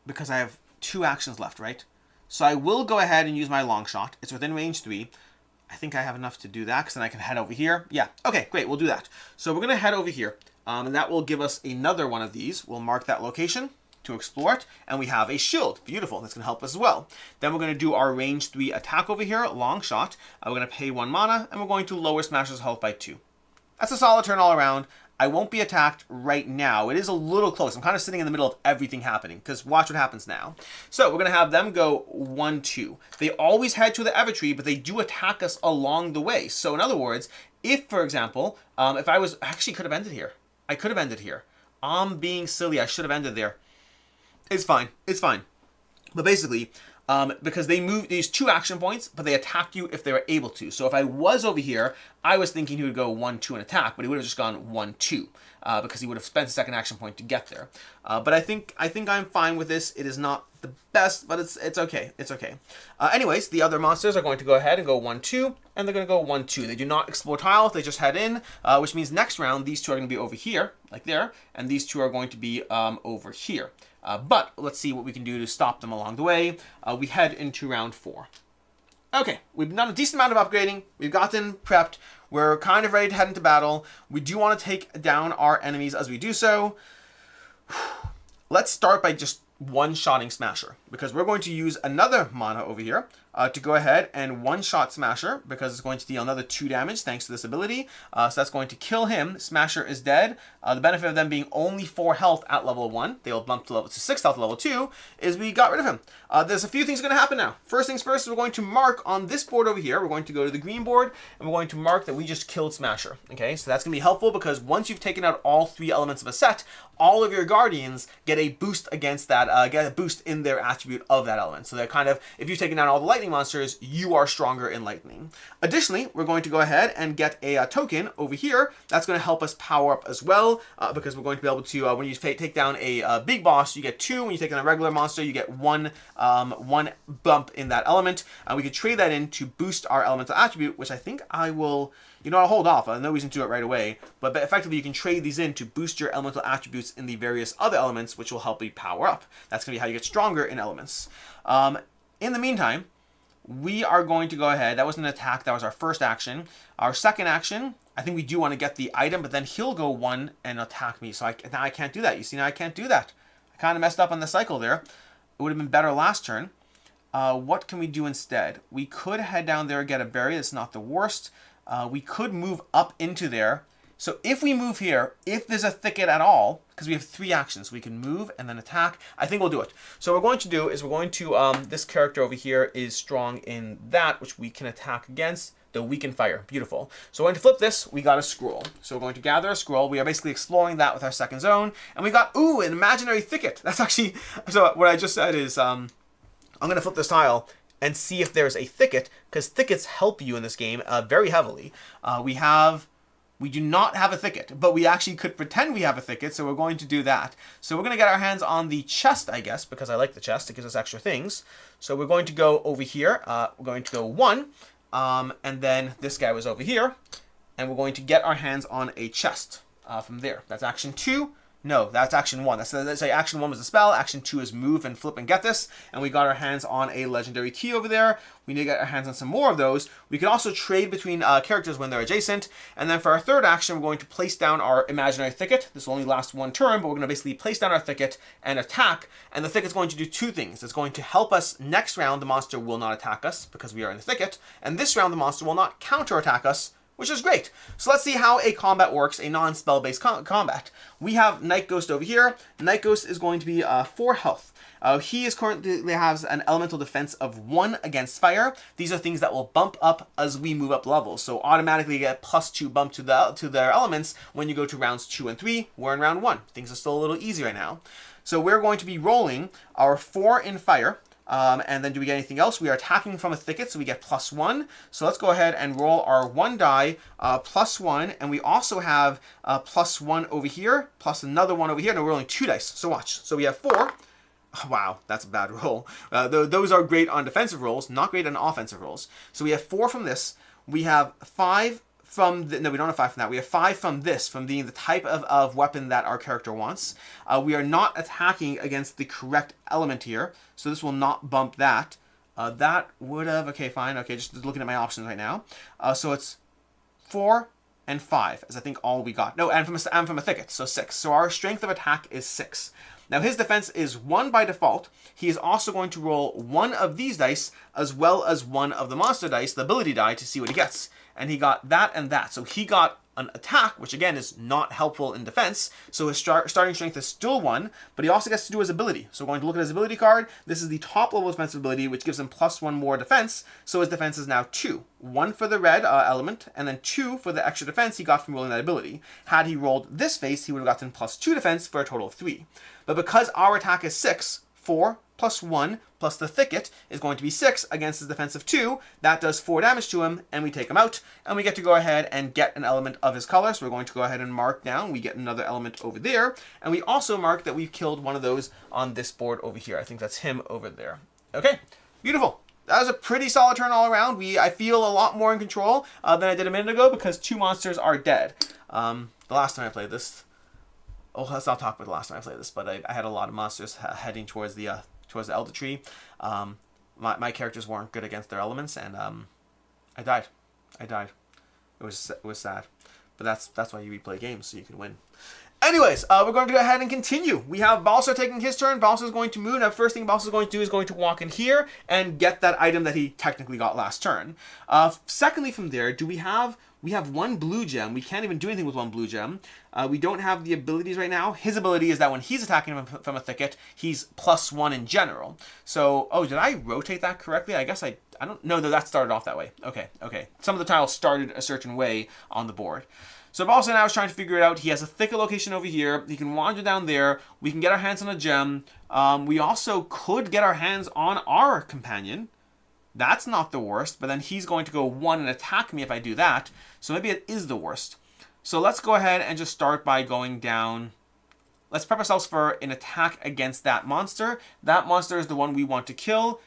because I have 2 actions left, right? So I will go ahead and use my long shot. It's within range 3. I think I have enough to do that, because then I can head over here. Yeah, okay, great, we'll do that. So we're going to head over here, and that will give us another one of these. We'll mark that location to explore it, and we have a shield. Beautiful, that's going to help us as well. Then we're going to do our range 3 attack over here, long shot. We're going to pay 1 mana, and we're going to lower Smasher's health by 2. That's a solid turn all around. I won't be attacked right now. It is a little close. I'm kind of sitting in the middle of everything happening, because watch what happens now. So we're going to have them go 1, 2. They always head to the ElderTree, but they do attack us along the way. So in other words, if, for example, if I was... Actually, could have ended here. I could have ended here. I'm being silly. I should have ended there. It's fine. It's fine. But basically, because they move these 2 action points, but they attack you if they were able to. So if I was over here, I was thinking he would go 1-2 and attack, but he would have just gone 1-2 because he would have spent a second action point to get there. But I think I'm fine with this. It is not the best, but it's okay. It's okay. Anyways, the other monsters are going to go ahead and go 1-2, and they're going to go 1-2. They do not explore tiles. They just head in, which means next round these 2 are going to be over here, like there, and these 2 are going to be over here. But let's see what we can do to stop them along the way. We head into round 4. Okay, we've done a decent amount of upgrading. We've gotten prepped. We're kind of ready to head into battle. We do want to take down our enemies as we do so. Let's start by just one-shotting Smasher, because we're going to use another mana over here to go ahead and one-shot Smasher, because it's going to deal another 2 damage thanks to this ability. So that's going to kill him. Smasher is dead. The benefit of them being only 4 health at level 1, they will bump to 6 health at level 2, is we got rid of him. There's a few things going to happen now. First things first, we're going to mark on this board over here. We're going to go to the green board, and we're going to mark that we just killed Smasher. Okay, so that's going to be helpful, because once you've taken out all 3 elements of a set, all of your guardians get a boost against that, get a boost in their attribute of that element. So they're kind of, if you've taken down all the lightning monsters, you are stronger in lightning. Additionally, we're going to go ahead and get a token over here. That's going to help us power up as well, because we're going to be able to, when you take down a big boss, you get 2. When you take down a regular monster, you get 1 bump in that element. We could trade that in to boost our elemental attribute, which I think I will... I'll hold off. No reason to do it right away. But effectively, you can trade these in to boost your elemental attributes in the various other elements, which will help you power up. That's going to be how you get stronger in elements. In the meantime, we are going to go ahead. That was an attack. That was our first action. Our second action, I think we do want to get the item, but then he'll go 1 and attack me. So now I can't do that. You see, now I can't do that. I kind of messed up on the cycle there. It would have been better last turn. What can we do instead? We could head down there and get a berry. That's not the worst. We could move up into there. So if we move here, if there's a thicket at all, because we have 3 actions, we can move and then attack. I think we'll do it. So what we're going to do is we're going to, this character over here is strong in that, which we can attack against. The weaken fire. Beautiful. So we're going to flip this. We got a scroll. So we're going to gather a scroll. We are basically exploring that with our second zone. And we got, ooh, an imaginary thicket. That's actually, so what I just said is, I'm going to flip this tile and see if there's a thicket, because thickets help you in this game very heavily. We do not have a thicket, but we actually could pretend we have a thicket, so we're going to do that. So we're going to get our hands on the chest, I guess, because I like the chest. It gives us extra things. So we're going to go over here. We're going to go 1, and then this guy was over here, and we're going to get our hands on a chest from there. That's action 2. No, that's action 1. That's action 1 was the spell. Action 2 is move and flip and get this. And we got our hands on a legendary key over there. We need to get our hands on some more of those. We can also trade between characters when they're adjacent. And then for our third action, we're going to place down our imaginary thicket. This will only last 1 turn, but we're going to basically place down our thicket and attack. And the thicket's going to do 2 things. It's going to help us next round. The monster will not attack us because we are in the thicket. And this round, the monster will not counterattack us, which is great. So let's see how a combat works, a non-spell-based combat. We have Night Ghost over here. Night Ghost is going to be 4 health. He is currently has an elemental defense of 1 against fire. These are things that will bump up as we move up levels. So automatically you get +2 bump to their elements when you go to rounds 2 and 3. We're in round 1. Things are still a little easy right now. So we're going to be rolling our 4 in fire. And then do we get anything else? We are attacking from a thicket, so we get +1. So let's go ahead and roll our 1 die, +1. And we also have +1 over here, plus another 1 over here. No, we're rolling 2 dice. So watch. So we have 4. Oh, wow, that's a bad roll. Those are great on defensive rolls, not great on offensive rolls. So we have 4 from this. We have 5 from no, we don't have 5 from that. We have 5 from this, from being the type of weapon that our character wants. We are not attacking against the correct element here, so this will not bump that. That would have, okay, fine. Okay, just looking at my options right now. So it's 4 and 5, as I think all we got. No, and from a thicket, so 6. So our strength of attack is 6. Now his defense is 1 by default. He is also going to roll 1 of these dice, as well as 1 of the monster dice, the ability die, to see what he gets. And he got that and that. So he got an attack, which again is not helpful in defense. So his starting strength is still 1, but he also gets to do his ability. So we're going to look at his ability card. This is the top level defensive ability, which gives him +1 more defense. So his defense is now 2. 1 for the red element, and then 2 for the extra defense he got from rolling that ability. Had he rolled this face, he would have gotten +2 defense for a total of 3. But because our attack is 6, 4 plus 1 plus the thicket is going to be 6 against his defense of 2. That does 4 damage to him, and we take him out. And we get to go ahead and get an element of his color. So we're going to go ahead and mark down. We get another element over there. And we also mark that we've killed one of those on this board over here. I think that's him over there. Okay, beautiful. That was a pretty solid turn all around. I feel a lot more in control than I did a minute ago because 2 monsters are dead. The last time I played this, let's not talk about the last time I played this, but I had a lot of monsters heading towards the Eldertree. My characters weren't good against their elements, and I died. It was sad, but that's why you replay games, so you can win. Anyways, we're going to go ahead and continue. We have Balsar taking his turn. Balsar is going to move. Now, first thing Balsar is going to do is going to walk in here and get that item that he technically got last turn. Secondly, from there, we have 1 blue gem. We can't even do anything with 1 blue gem. We don't have the abilities right now. His ability is that when he's attacking from a thicket, he's +1 in general. So, did I rotate that correctly? I guess I don't know. No, that started off that way. Okay. Some of the tiles started a certain way on the board. So Balsar now is trying to figure it out. He has a thicket location over here. He can wander down there. We can get our hands on a gem. We also could get our hands on our companion. That's not the worst, but then he's going to go 1 and attack me if I do that. So maybe it is the worst. So let's go ahead and just start by going down. Let's prep ourselves for an attack against that monster. That monster is the one we want to kill.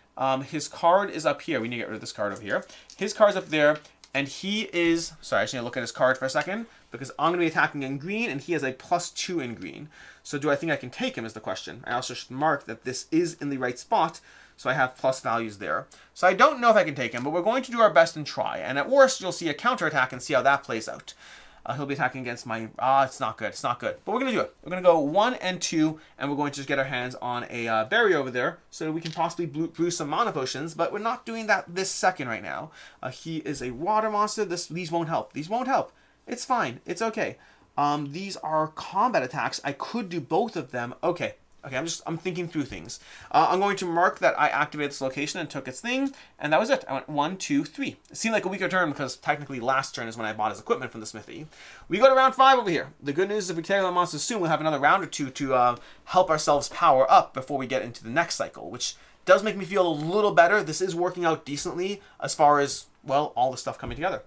His card is up here. We need to get rid of this card over here. His card's up there. And he is, sorry, I just need to look at his card for a second, because I'm going to be attacking in green, and he has a +2 in green. So do I think I can take him is the question. I also should mark that this is in the right spot, so I have plus values there. So I don't know if I can take him, but we're going to do our best and try. And at worst, you'll see a counterattack and see how that plays out. He'll be attacking against my, it's not good, But we're going to do it. We're going to go 1 and 2, and we're going to just get our hands on a berry over there so that we can possibly brew some mana potions, but we're not doing that this second right now. He is a water monster. These won't help. It's fine. It's okay. These are combat attacks. I could do both of them. Okay, I'm thinking through things. I'm going to mark that I activated this location and took its thing, and that was it. I went 1, 2, 3. It seemed like a weaker turn because technically last turn is when I bought his equipment from the smithy. We go to round 5 over here. The good news is if we take on monsters soon, we'll have another round or 2 to help ourselves power up before we get into the next cycle, which does make me feel a little better. This is working out decently as far as, well, all the stuff coming together.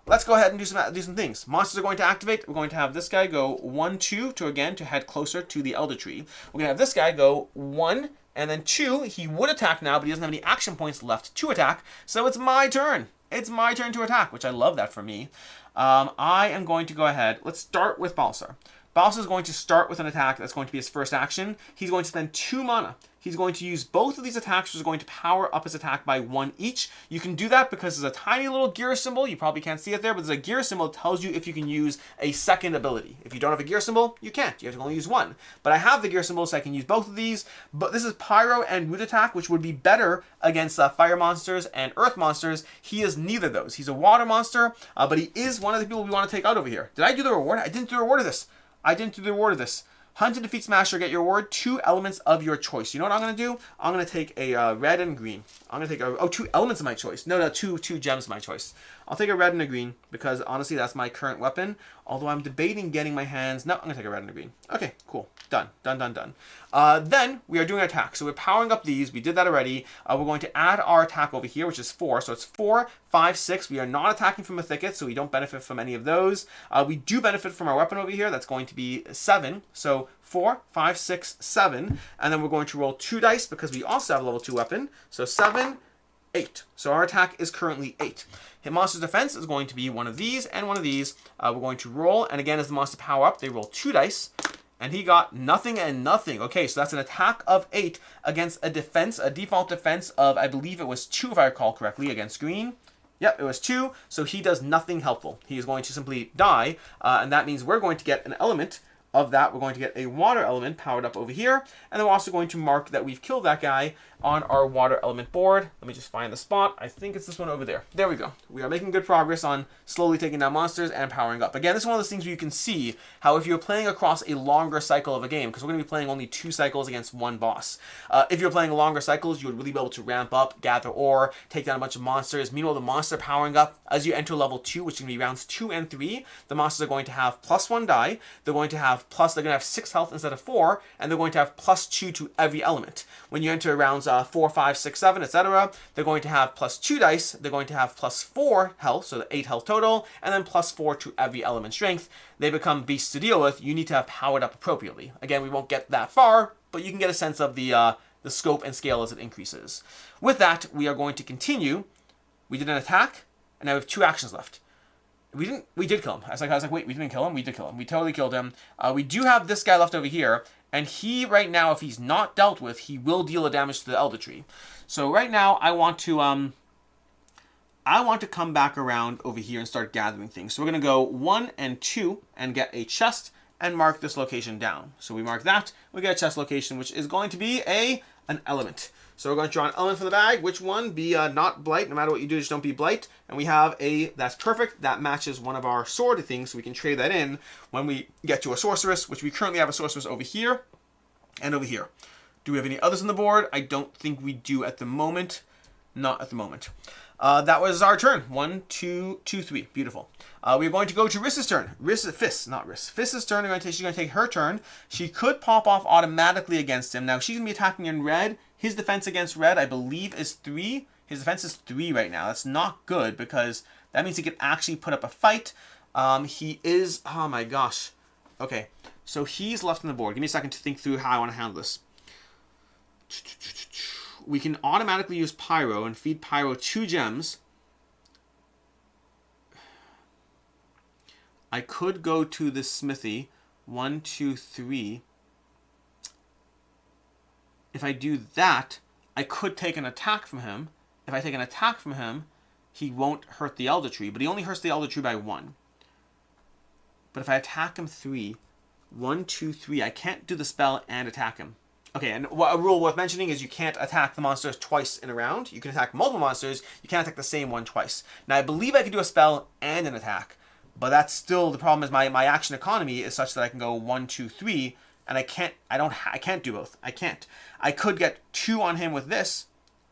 Let's go ahead and do some things. Monsters are going to activate. We're going to have this guy go 1, 2 to head closer to the Eldertree. We're going to have this guy go 1 and then 2. He would attack now, but he doesn't have any action points left to attack. So it's my turn. It's my turn to attack, which I love that for me. I am going to go ahead. Let's start with Balsar. Balsar is going to start with an attack that's going to be his first action. He's going to spend 2 mana. He's going to use both of these attacks, which is going to power up his attack by 1 each. You can do that because there's a tiny little gear symbol. You probably can't see it there, but there's a gear symbol that tells you if you can use a second ability. If you don't have a gear symbol, you can't. You have to only use 1. But I have the gear symbol, so I can use both of these. But this is Pyro and Root attack, which would be better against fire monsters and earth monsters. He is neither of those. He's a water monster, but he is one of the people we want to take out over here. Did I do the reward? I didn't do the reward of this. Hunt and defeat Smasher, get your reward, 2 elements of your choice. You know what I'm going to do? I'm going to take a red and green. I'm going to take 2 elements of my choice. No, 2 gems of my choice. I'll take a red and a green because honestly that's my current weapon. Although I'm debating getting my hands. No, I'm going to take a red and a green. Okay, cool. Done. Then we are doing our attack. So we're powering up these. We did that already. We're going to add our attack over here, which is 4. So it's 4, 5, 6. We are not attacking from a thicket, so we don't benefit from any of those. We do benefit from our weapon over here. That's going to be 7. So 4, 5, 6, 7. And then we're going to roll 2 dice because we also have a level 2 weapon. So 7, 8. So our attack is currently 8. Hit monster's defense is going to be one of these and one of these. We're going to roll, and again, as the monster power up, they roll 2 dice. And he got nothing and nothing. Okay, so that's an attack of 8 against a default defense of, I believe it was 2 if I recall correctly, against green. Yep, it was 2, so he does nothing helpful. He is going to simply die, and that means we're going to get an element of that. We're going to get a water element powered up over here, and then we're also going to mark that we've killed that guy on our water element board. Let me just find the spot. I think it's this one over there. There we go. We are making good progress on slowly taking down monsters and powering up. Again, this is one of those things where you can see how if you're playing across a longer cycle of a game, because we're going to be playing only 2 cycles against 1 boss. If you're playing longer cycles, you would really be able to ramp up, gather ore, take down a bunch of monsters. Meanwhile, the monster powering up, as you enter level 2, which is going to be rounds 2 and 3, the monsters are going to have +1 die. They're going to have 6 health instead of 4, and they're going to have +2 to every element. When you enter rounds 4, 5, 6, 7, etc., they're going to have +2 dice. They're going to have +4 health, so 8 health total, and then +4 to every element strength. They become beasts to deal with. You need to have powered up appropriately. Again, we won't get that far, but you can get a sense of the scope and scale as it increases. With that, we are going to continue. We did an attack, and now we have 2 actions left. We did kill him. I was like, wait, we didn't kill him? We did kill him. We totally killed him. We do have this guy left over here, and he, right now, if he's not dealt with, he will deal a damage to the Eldertree. So right now, I want to come back around over here and start gathering things. So we're going to go 1 and 2 and get a chest and mark this location down. So we mark that. We get a chest location, which is going to be an element. So we're going to draw an element from the bag. Which one? Be not blight. No matter what you do, just don't be blight. And we have that's perfect. That matches one of our sword things, so we can trade that in when we get to a sorceress, which we currently have a sorceress over here and over here. Do we have any others on the board? I don't think we do at the moment. Not at the moment. That was our turn. 1, 2, 2, 3. Beautiful. We're going to go to Riss's turn. Fiss's turn. She's going to take her turn. She could pop off automatically against him. Now, she's going to be attacking in red. His defense against red, I believe, is 3. His defense is 3 right now. That's not good because that means he can actually put up a fight. He is... Oh, my gosh. Okay. So he's left on the board. Give me a second to think through how I want to handle this. We can automatically use Pyro and feed Pyro 2 gems. I could go to the smithy. 1, 2, 3. If I do that, I could take an attack from him. If I take an attack from him, he won't hurt the Eldertree, but he only hurts the Eldertree by 1. But if I attack him 3, 1, 2, 3, I can't do the spell and attack him. Okay, and a rule worth mentioning is you can't attack the monsters twice in a round. You can attack multiple monsters. You can't attack the same one twice. Now, I believe I can do a spell and an attack, but that's still the problem is my action economy is such that I can go 1, 2, 3, and I can't do both. I can't. I could get 2 on him with this,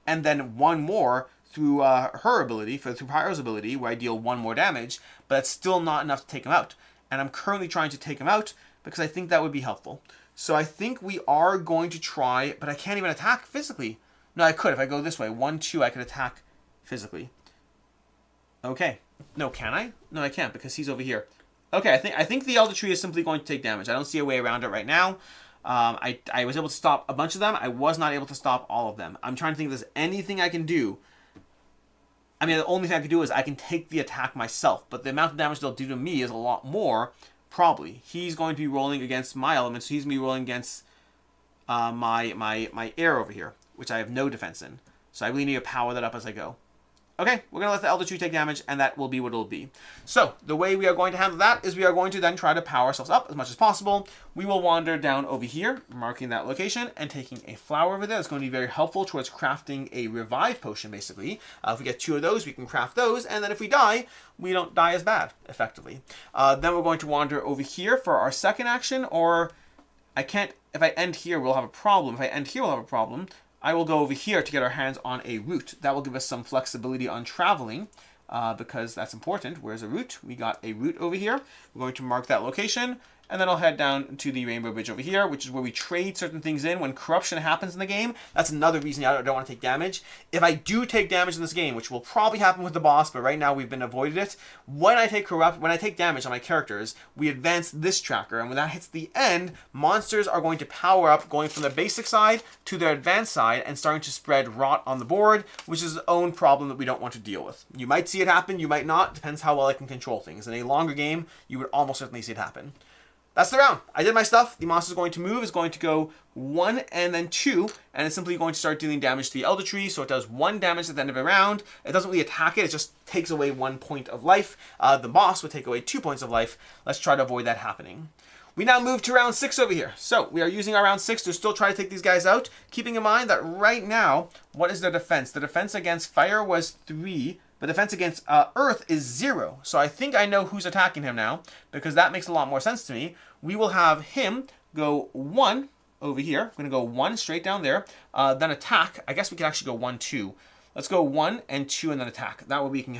and then 1 more through her ability, through Pyro's ability, where I deal 1 more damage, but that's still not enough to take him out. And I'm currently trying to take him out because I think that would be helpful. So I think we are going to try, but I can't even attack physically. No, I could. If I go this way, 1, 2, I could attack physically. Okay. No, can I? No, I can't because he's over here. Okay, I think the Eldertree is simply going to take damage. I don't see a way around it right now. I was able to stop a bunch of them. I was not able to stop all of them. I'm trying to think if there's anything I can do. I mean, the only thing I can do is I can take the attack myself, but the amount of damage they'll do to me is a lot more, probably. He's going to be rolling against my elements, so he's going to be rolling against my air over here, which I have no defense in. So I really need to power that up as I go. Okay, we're going to let the Eldertree take damage, and that will be what it'll be. So, the way we are going to handle that is we are going to then try to power ourselves up as much as possible. We will wander down over here, marking that location, and taking a flower over there. That's going to be very helpful towards crafting a revive potion, basically. If we get 2 of those, we can craft those, and then if we die, we don't die as bad, effectively. Then we're going to wander over here for our second action, or I can't, if I end here, we'll have a problem. If I end here, we'll have a problem. I will go over here to get our hands on a root. That will give us some flexibility on traveling because that's important. Where's a root? We got a root over here. We're going to mark that location. And then I'll head down to the Rainbow Bridge over here, which is where we trade certain things in. When corruption happens in the game, that's another reason I don't want to take damage. If I do take damage in this game, which will probably happen with the boss, but right now we've been avoided it, when I take damage on my characters, we advance this tracker, and when that hits the end, monsters are going to power up, going from the basic side to their advanced side, and starting to spread rot on the board, which is its own problem that we don't want to deal with. You might see it happen, you might not, depends how well I can control things. In a longer game, you would almost certainly see it happen. That's the round. I did my stuff. The monster is going to move. It's going to go 1 and then 2, and it's simply going to start dealing damage to the Eldertree. So it does 1 damage at the end of a round. It doesn't really attack it. It just takes away 1 point of life. The boss would take away 2 points of life. Let's try to avoid that happening. We now move to round 6 over here. So we are using our round 6 to still try to take these guys out, keeping in mind that right now, what is their defense? The defense against fire was 3. The defense against earth is 0. So I think I know who's attacking him now, because that makes a lot more sense to me. We will have him go 1 over here. We're going to go 1 straight down there. Then attack. I guess we can actually go 1, 2. Let's go 1 and 2 and then attack. That way we can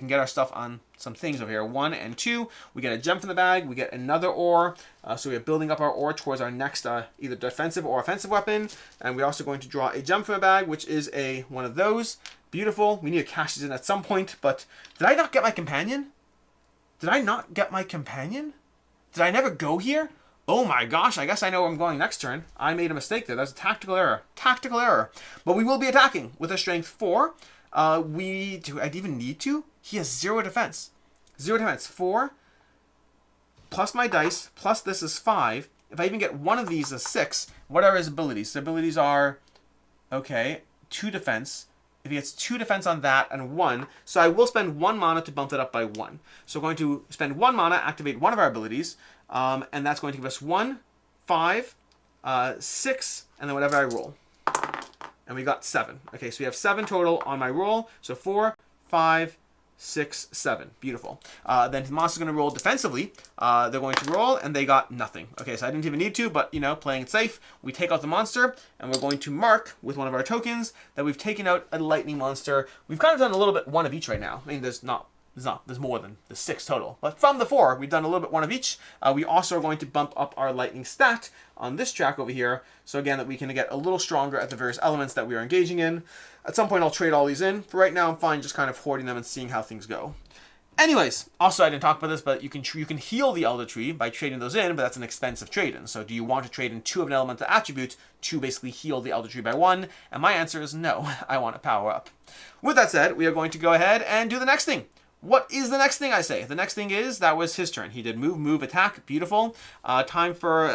get our stuff on some things over here. 1 and 2. We get a gem from the bag. We get another ore. So we are building up our ore towards our next either defensive or offensive weapon. And we're also going to draw a gem from the bag, which is one of those. Beautiful. We need to cash these in at some point. But did I not get my companion? Did I not get my companion? Did I never go here? Oh my gosh, I guess I know where I'm going next turn. I made a mistake there. That's a tactical error. Tactical error. But we will be attacking with a strength 4. Do I even need to? He has 0 defense. 0 defense. 4 plus my dice plus this is 5. If I even get one of these is 6. What are his abilities? His abilities are, okay, 2 defense. If he gets 2 defense on that and 1, so I will spend 1 mana to bump that up by 1. So we're going to spend 1 mana, activate one of our abilities, and that's going to give us 1, 5, 6, and then whatever I roll. And we got 7. Okay, so we have 7 total on my roll. So 4, 5, 6, 7. Beautiful. Then the monster's going to roll defensively. They're going to roll, and they got nothing. Okay, so I didn't even need to, but, playing it safe. We take out the monster, and we're going to mark with one of our tokens that we've taken out a lightning monster. We've kind of done a little bit one of each right now. I mean, there's more than the 6 total. But from the 4, we've done a little bit one of each. We also are going to bump up our lightning stat on this track over here. So again, that we can get a little stronger at the various elements that we are engaging in. At some point, I'll trade all these in. For right now, I'm fine just kind of hoarding them and seeing how things go. Anyways, also I didn't talk about this, but you can heal the ElderTree by trading those in, but that's an expensive trade-in. So do you want to trade in 2 of an elemental attribute to basically heal the ElderTree by 1? And my answer is no. I want to power up. With that said, we are going to go ahead and do the next thing. What is the next thing I say? The next thing is, that was his turn. He did move, attack. Beautiful. Time for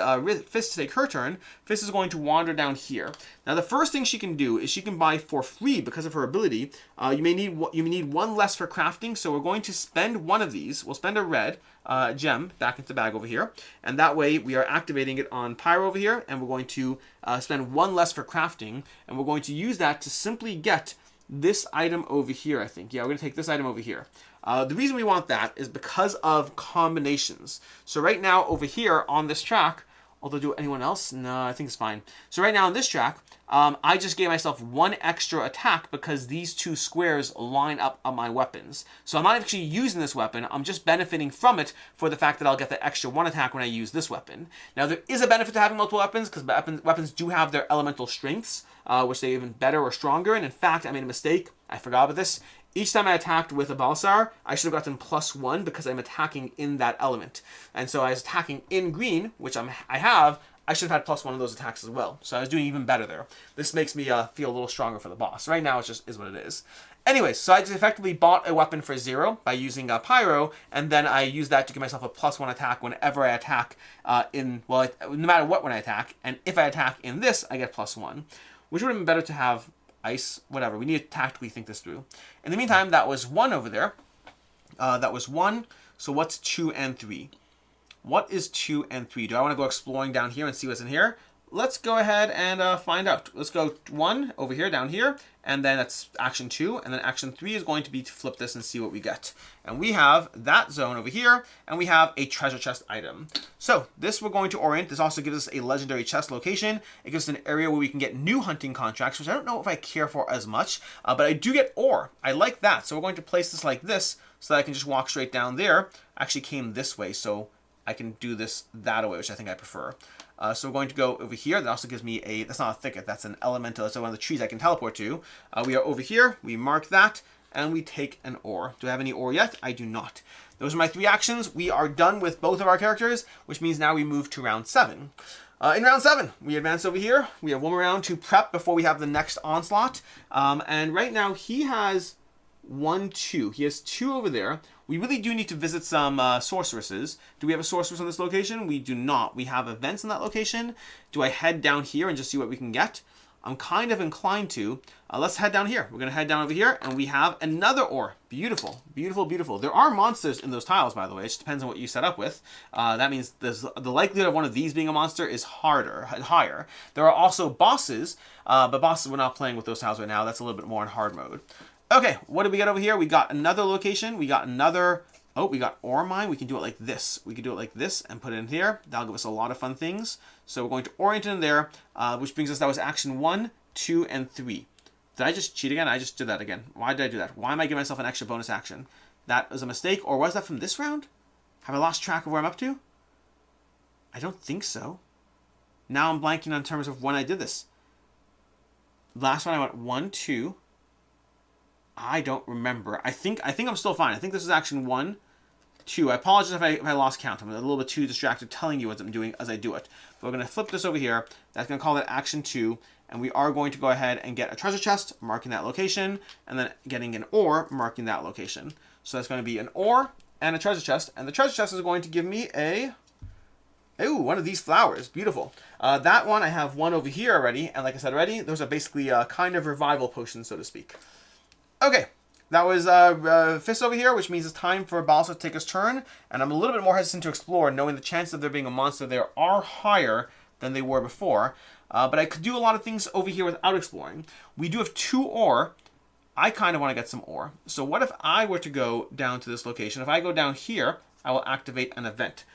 Fist to take her turn. Fist is going to wander down here. Now, the first thing she can do is she can buy for free because of her ability. You may need 1 less for crafting, so we're going to spend 1 of these. We'll spend a red gem back into the bag over here, and that way we are activating it on Pyro over here, and we're going to spend 1 less for crafting, and we're going to use that to simply get this item over here, I think. Yeah, we're going to take this item over here. The reason we want that is because of combinations. So right now over here on this track, although do anyone else? No, I think it's fine. So right now on this track, I just gave myself 1 extra attack because these 2 squares line up on my weapons. So I'm not actually using this weapon. I'm just benefiting from it for the fact that I'll get the extra 1 attack when I use this weapon. Now there is a benefit to having multiple weapons because weapons do have their elemental strengths, which they're even better or stronger. And in fact, I made a mistake. I forgot about this. Each time I attacked with a Balsar, I should have gotten +1 because I'm attacking in that element. And so I was attacking in green, which I should have had +1 of those attacks as well. So I was doing even better there. This makes me feel a little stronger for the boss. Right now, it just is what it is. Anyways, so I just effectively bought a weapon for 0 by using Pyro, and then I use that to give myself a +1 attack whenever I attack no matter what when I attack. And if I attack in this, I get +1, which would have been better to have ice, whatever. We need to tactically think this through. In the meantime, that was 1 over there. That was 1. So what's 2 and 3? What is 2 and 3? Do I want to go exploring down here and see what's in here? Let's go ahead and find out. Let's go 1 over here, down here, and then that's action 2, and then action 3 is going to be to flip this and see what we get. And we have that zone over here, and we have a treasure chest item. So this we're going to orient. This also gives us a legendary chest location. It gives us an area where we can get new hunting contracts, which I don't know if I care for as much, but I do get ore. I like that. So we're going to place this like this so that I can just walk straight down there. Actually came this way, so I can do this that way, which I think I prefer. So we're going to go over here. That also gives me that's not a thicket, that's an elemental. That's one of the trees I can teleport to. We are over here. We mark that, and we take an ore. Do I have any ore yet? I do not. Those are my 3 actions. We are done with both of our characters, which means now we move to round 7. In round 7, we advance over here. We have 1 more round to prep before we have the next onslaught. And right now he has 1, 2. He has 2 over there. We really do need to visit some sorceresses. Do we have a sorceress on this location? We do not. We have events on that location. Do I head down here and just see what we can get? I'm kind of inclined to. Let's head down here. We're going to head down over here, and we have another ore. Beautiful, beautiful, beautiful. There are monsters in those tiles, by the way. It just depends on what you set up with. That means the likelihood of one of these being a monster is higher. There are also bosses, but bosses we're not playing with those tiles right now. That's a little bit more in hard mode. Okay, what did we get over here? We got another location. We got another... Oh, we got ore mine. We can do it like this. We can do it like this and put it in here. That'll give us a lot of fun things. So we're going to orient it in there, which brings us, that was action 1, 2, and 3. Did I just cheat again? I just did that again. Why did I do that? Why am I giving myself an extra bonus action? That was a mistake, or was that from this round? Have I lost track of where I'm up to? I don't think so. Now I'm blanking on terms of when I did this. Last one I went 1, 2. I don't remember. I think I'm still fine. I think this is action 1, 2. I apologize if I lost count. I'm a little bit too distracted telling you what I'm doing as I do it. But we're going to flip this over here. That's going to call that action 2. And we are going to go ahead and get a treasure chest, marking that location, and then getting an ore, marking that location. So that's going to be an ore and a treasure chest. And the treasure chest is going to give me one of these flowers. Beautiful. That one, I have one over here already. And like I said already, those are basically kind of revival potions, so to speak. Okay, that was Fist over here, which means it's time for Balsa to take his turn. And I'm a little bit more hesitant to explore, knowing the chances of there being a monster there are higher than they were before. But I could do a lot of things over here without exploring. We do have 2 ore. I kind of want to get some ore. So what if I were to go down to this location? If I go down here, I will activate an event.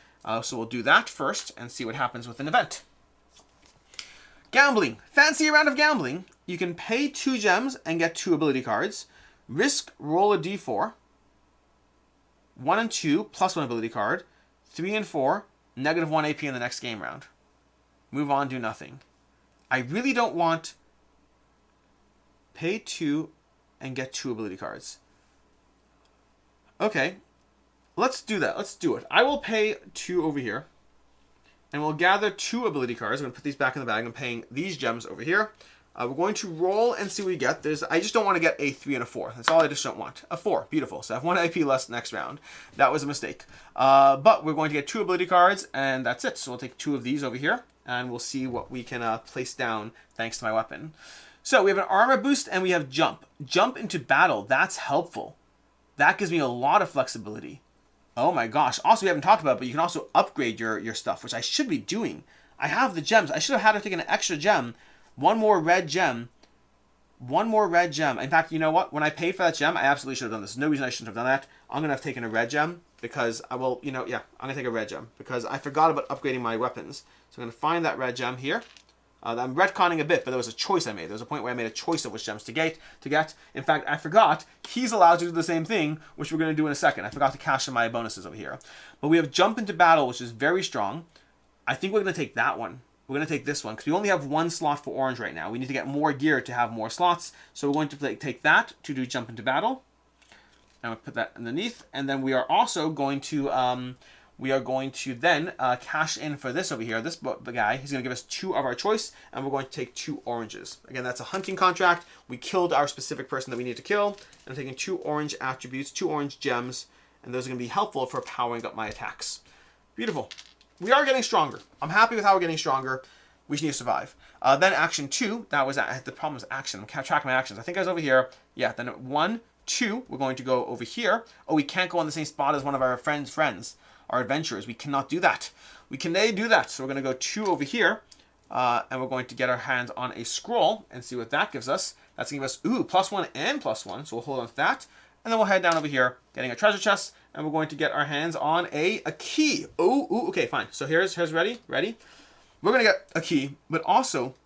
So we'll do that first and see what happens with an event. Gambling. Fancy a round of gambling. You can pay 2 gems and get 2 ability cards. Risk, roll a d4. 1 and 2, plus 1 ability card. 3 and 4, negative 1 AP in the next game round. Move on, do nothing. I really don't want pay 2 and get 2 ability cards. Okay, let's do that. Let's do it. I will pay 2 over here. And we'll gather 2 ability cards. I'm going to put these back in the bag. I'm paying these gems over here. We're going to roll and see what we get. I just don't want to get a 3 and a 4. That's all I just don't want. A 4. Beautiful. So I have 1 IP less next round. That was a mistake. But we're going to get 2 ability cards, and that's it. So we'll take 2 of these over here, and we'll see what we can place down thanks to my weapon. So we have an armor boost, and we have jump. Jump into battle. That's helpful. That gives me a lot of flexibility. Oh my gosh. Also, we haven't talked about it, but you can also upgrade your stuff, which I should be doing. I have the gems. I should have had to take an extra gem. One more red gem. One more red gem. In fact, you know what? When I paid for that gem, I absolutely should have done this. No reason I shouldn't have done that. I'm going to have taken a red gem because I will, I'm going to take a red gem because I forgot about upgrading my weapons. So I'm going to find that red gem here. I'm retconning a bit, but there was a choice I made. There was a point where I made a choice of which gems to get. In fact, I forgot he's allowed to do the same thing, which we're going to do in a second. I forgot to cash in my bonuses over here. But we have jump into battle, which is very strong. I think we're going to take that one. We're going to take this one because we only have 1 slot for orange right now. We need to get more gear to have more slots. So we're going to take that to do jump into battle. And we'll put that underneath. And then we are also going to then cash in for this over here. This guy, he's going to give us 2 of our choice. And we're going to take 2 oranges. Again, that's a hunting contract. We killed our specific person that we need to kill. And I'm taking 2 orange attributes, 2 orange gems. And those are going to be helpful for powering up my attacks. Beautiful. We are getting stronger. I'm happy with how we're getting stronger. We just need to survive. Then action 2, that was the problem was action. I'm tracking my actions. I think I was over here. Yeah, then 1, 2, we're going to go over here. Oh, we can't go on the same spot as one of our friends, our adventurers. We cannot do that. We can do that. So we're going to go 2 over here. And we're going to get our hands on a scroll and see what that gives us. That's going to give us, +1 and +1. So we'll hold on to that. And then we'll head down over here, getting a treasure chest, and we're going to get our hands on a key. Okay, fine. So here's ready? Ready? We're going to get a key, but also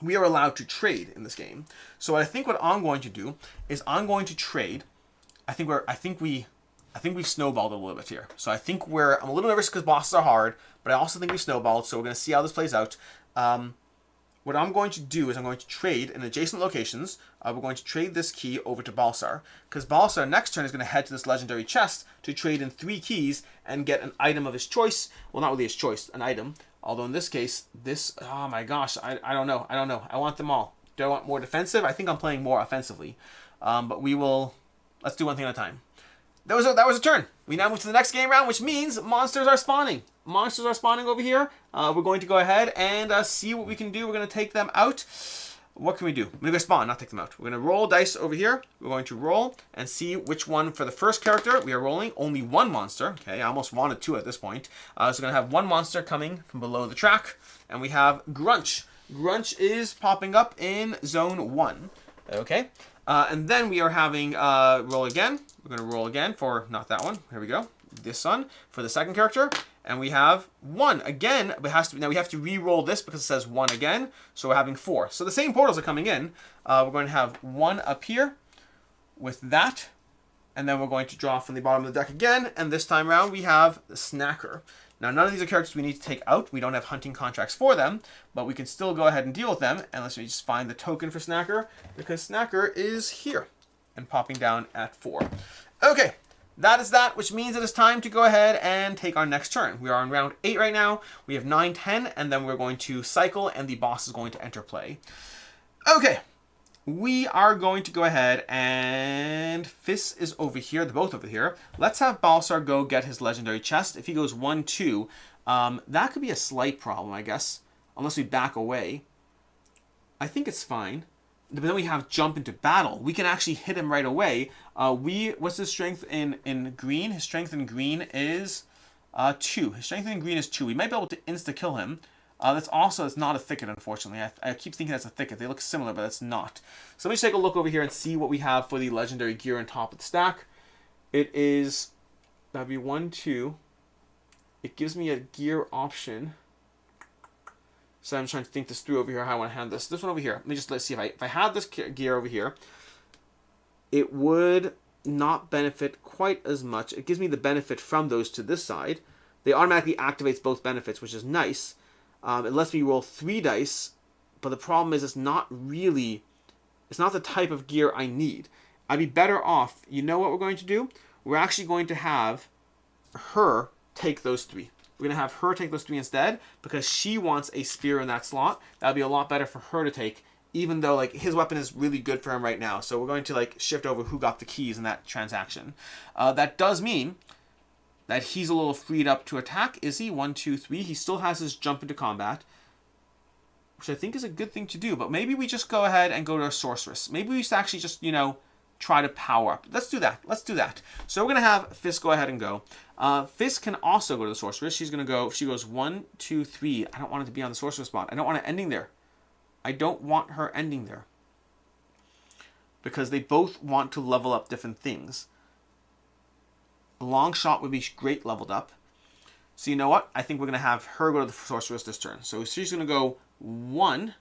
we are allowed to trade in this game. So I think what I'm going to do is I'm going to trade. I think we've snowballed a little bit here. So I'm a little nervous because bosses are hard, but I also think we've snowballed. So we're going to see how this plays out. What I'm going to do is I'm going to trade in adjacent locations. We're going to trade this key over to Balsar. Because Balsar next turn is going to head to this legendary chest to trade in 3 keys and get an item of his choice. Well, not really his choice, an item. Although in this case, oh my gosh, I don't know. I want them all. Do I want more defensive? I think I'm playing more offensively. But let's do one thing at a time. That was a turn. We now move to the next game round, which means monsters are spawning. Monsters are spawning over here. We're going to go ahead and see what we can do. We're going to take them out. what can we do? We're going to spawn, not take them out. We're going to roll dice over here. We're going to roll and see which one for the first character we are rolling. Only one monster. Okay, I almost wanted two at this point. So we're going to have one monster coming from below the track. And we have Grunch. Grunch is popping up in zone 1. Okay. And then we are having roll again. We're going to roll again for, not that one. Here we go. This one for the second character. And we have 1 again, but it has to be, now we have to re-roll this because it says 1 again. So we're having 4. So the same portals are coming in. We're going to have 1 up here with that. And then we're going to draw from the bottom of the deck again. And this time around we have the Snacker. Now none of these are characters we need to take out. We don't have hunting contracts for them, but we can still go ahead and deal with them. And let's just find the token for Snacker, because Snacker is here and popping down at 4. Okay. That is that, which means it is time to go ahead and take our next turn. We are on round 8 right now. We have 9, 10, and then we're going to cycle, and the boss is going to enter play. Okay, we are going to go ahead, and Fizz is over here. They're both over here. Let's have Balsar go get his legendary chest. If he goes 1, 2, that could be a slight problem, I guess, unless we back away. I think it's fine. But then we have jump into battle. We can actually hit him right away. What's his strength in green? His strength in green is 2. His strength in green is 2. We might be able to insta-kill him. It's not a thicket, unfortunately. I keep thinking that's a thicket. They look similar, but it's not. So let me just take a look over here and see what we have for the legendary gear on top of the stack. That'd be 1, 2. It gives me a gear option. So I'm trying to think this through over here, how I want to handle this. This one over here. Let's see if I had this gear over here, it would not benefit quite as much. It gives me the benefit from those to this side. They automatically activates both benefits, which is nice. It lets me roll 3 dice, but the problem is it's not the type of gear I need. I'd be better off, you know what we're going to do? We're actually going to have her take those 3. We're going to have her take those 3 instead, because she wants a spear in that slot. That would be a lot better for her to take, even though his weapon is really good for him right now. So we're going to shift over who got the keys in that transaction. That does mean that he's a little freed up to attack. Is he? 1, 2, 3. He still has his jump into combat, which I think is a good thing to do. But maybe we just go ahead and go to a sorceress. Maybe we actually just, try to power up. Let's do that. So we're going to have Fizz go ahead and go. Fizz can also go to the sorceress. She's going to go, if she goes 1, 2, 3. I don't want it to be on the sorceress spot. I don't want it ending there. I don't want her ending there, because they both want to level up different things. A long shot would be great leveled up. So you know what? I think we're going to have her go to the sorceress this turn. So she's going to go 1,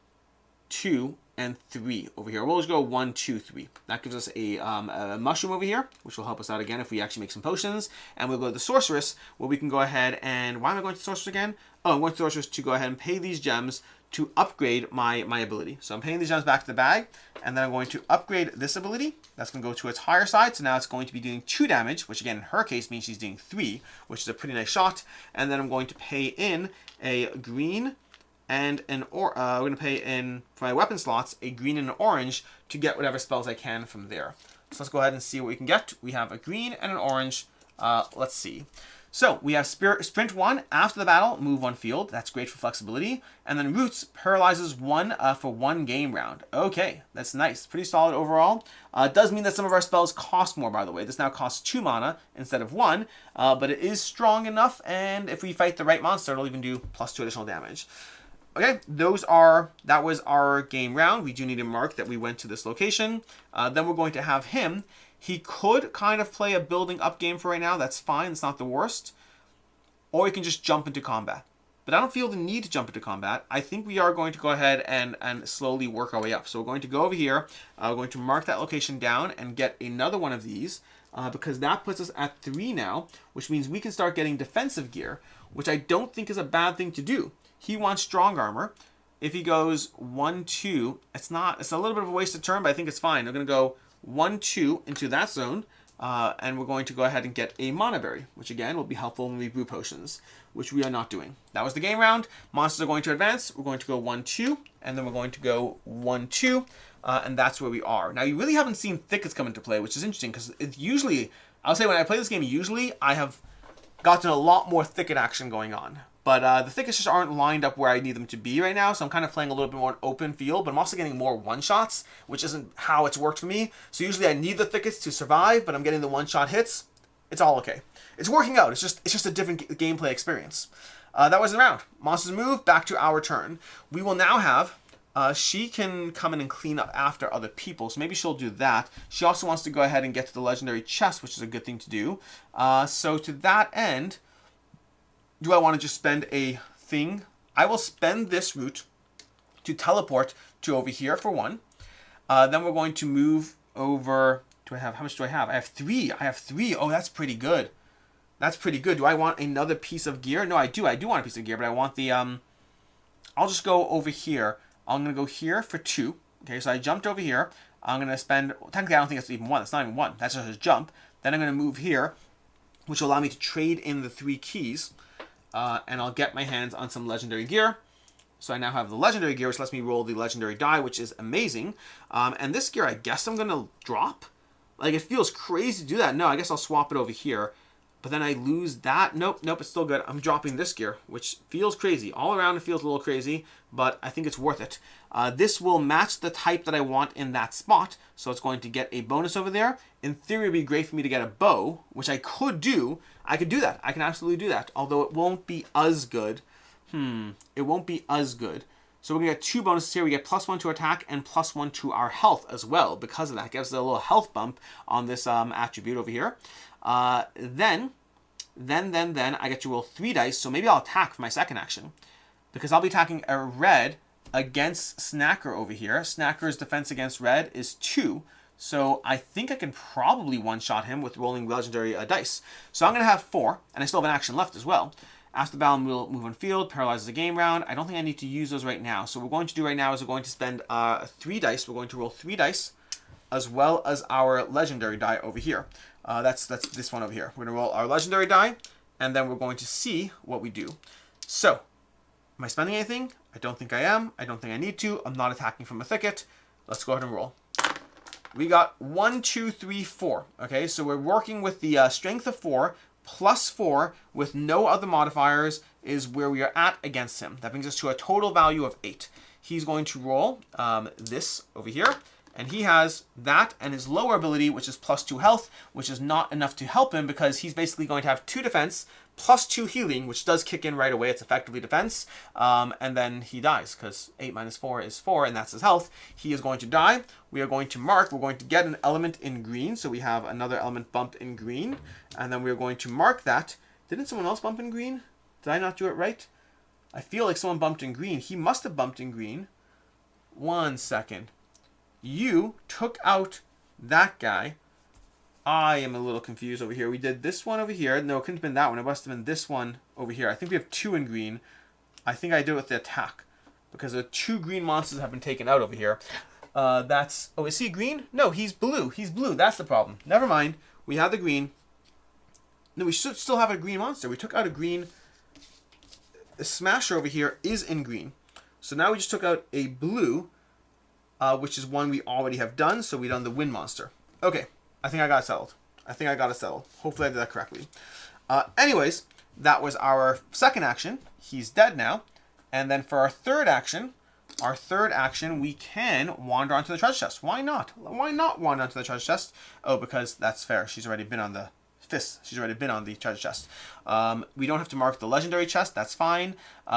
2, and 3 over here. We'll just go 1, 2, 3. That gives us a mushroom over here, which will help us out again if we actually make some potions. And we'll go to the sorceress, where we can go ahead and... Why am I going to the sorceress again? Oh, I'm going to the sorceress to go ahead and pay these gems to upgrade my ability. So I'm paying these gems back to the bag, and then I'm going to upgrade this ability. That's going to go to its higher side, so now it's going to be doing 2 damage, which again in her case means she's doing 3, which is a pretty nice shot. And then I'm going to pay in a green and we're going to pay in, for my weapon slots, a green and an orange to get whatever spells I can from there. So let's go ahead and see what we can get. We have a green and an orange. Let's see. So we have Sprint 1, after the battle, move 1 field. That's great for flexibility. And then Roots paralyzes 1 for 1 game round. Okay, that's nice. Pretty solid overall. It does mean that some of our spells cost more, by the way. This now costs 2 mana instead of 1, but it is strong enough, and if we fight the right monster, it'll even do +2 additional damage. Okay, that was our game round. We do need to mark that we went to this location. Then we're going to have him. He could kind of play a building up game for right now. That's fine. It's not the worst. Or he can just jump into combat. But I don't feel the need to jump into combat. I think we are going to go ahead and slowly work our way up. So we're going to go over here. We're going to mark that location down and get another one of these. Because that puts us at 3 now. Which means we can start getting defensive gear. Which I don't think is a bad thing to do. He wants strong armor. If he goes 1, 2, it's a little bit of a wasted turn, but I think it's fine. I'm going to go 1, 2 into that zone, and we're going to go ahead and get a mana berry, which again will be helpful when we brew potions, which we are not doing. That was the game round. Monsters are going to advance. We're going to go 1, 2, and then we're going to go 1, 2, and that's where we are. Now, you really haven't seen thickets come into play, which is interesting, because it's usually, I'll say when I play this game, usually I have gotten a lot more thicket action going on. But the thickets just aren't lined up where I need them to be right now, so I'm kind of playing a little bit more an open field, but I'm also getting more one-shots, which isn't how it's worked for me. So usually I need the thickets to survive, but I'm getting the one-shot hits. It's all okay. It's working out. It's just a different gameplay experience. That was the round. Monsters move, back to our turn. We will now have... she can come in and clean up after other people, so maybe she'll do that. She also wants to go ahead and get to the legendary chest, which is a good thing to do. So to that end... do I want to just spend a thing? I will spend this route to teleport to over here for one. Then we're going to move over. How much do I have? I have 3. I have 3. Oh, that's pretty good. That's pretty good. Do I want another piece of gear? No, I do. I do want a piece of gear, but I want the... I'll just go over here. I'm going to go here for 2. Okay, so I jumped over here. I'm going to spend... Technically, I don't think it's even 1. It's not even 1. That's just a jump. Then I'm going to move here, which will allow me to trade in the 3 keys. And I'll get my hands on some legendary gear. So I now have the legendary gear, which lets me roll the legendary die, which is amazing. And this gear, I guess I'm going to drop. Like, it feels crazy to do that. No, I guess I'll swap it over here. But then I lose that. Nope, it's still good. I'm dropping this gear, which feels crazy. All around, it feels a little crazy, but I think it's worth it. This will match the type that I want in that spot. So it's going to get a bonus over there. In theory, it would be great for me to get a bow, which I could do. I could do that. I can absolutely do that. Although it won't be as good. It won't be as good. So we're going to get 2 bonuses here. We get +1 to attack and +1 to our health as well. Because of that, it gives us a little health bump on this attribute over here. Then I get to roll 3 dice. So maybe I'll attack for my second action. Because I'll be attacking a red against Snacker over here. Snacker's defense against red is 2. So I think I can probably one-shot him with rolling legendary dice. So I'm going to have 4. And I still have an action left as well. After the battle, we'll move on field, paralyzes the game round. I don't think I need to use those right now. So what we're going to do right now is we're going to spend 3 dice. We're going to roll 3 dice, as well as our legendary die over here. That's this one over here. We're going to roll our legendary die, and then we're going to see what we do. So, am I spending anything? I don't think I am. I don't think I need to. I'm not attacking from a thicket. Let's go ahead and roll. We got 1, 2, 3, 4. Okay, so we're working with the strength of 4, +4 with no other modifiers is where we are at against him. That brings us to a total value of 8. He's going to roll this over here, and he has that and his lower ability, which is +2 health, which is not enough to help him because he's basically going to have 2 defense +2 healing, which does kick in right away. It's effectively defense, and then he dies because 8 minus 4 is 4, and that's his health. He is going to die. We are going to mark. We're going to get an element in green, so we have another element bump in green, and then we're going to mark that. Didn't someone else bump in green? Did I not do it right? I feel like someone bumped in green. He must have bumped in green. 1 second. You took out that guy. I am a little confused over here. We did this one over here. No, it couldn't have been that one. It must have been this one over here. I think we have 2 in green. I think I did it with the attack because the 2 green monsters have been taken out over here. Oh, is he green? No, he's blue. He's blue. That's the problem. Never mind. We have the green. No, we should still have a green monster. We took out a green. The smasher over here is in green. So now we just took out a blue, which is one we already have done. So we done the wind monster. Okay. I think I got it settled. Hopefully I did that correctly. Anyways, that was our second action. He's dead now. And then for our third action, we can wander onto the treasure chest. Why not? Why not wander onto the treasure chest? Oh, because that's fair. She's already been on the She's already been on the treasure chest. We don't have to mark the legendary chest. That's fine.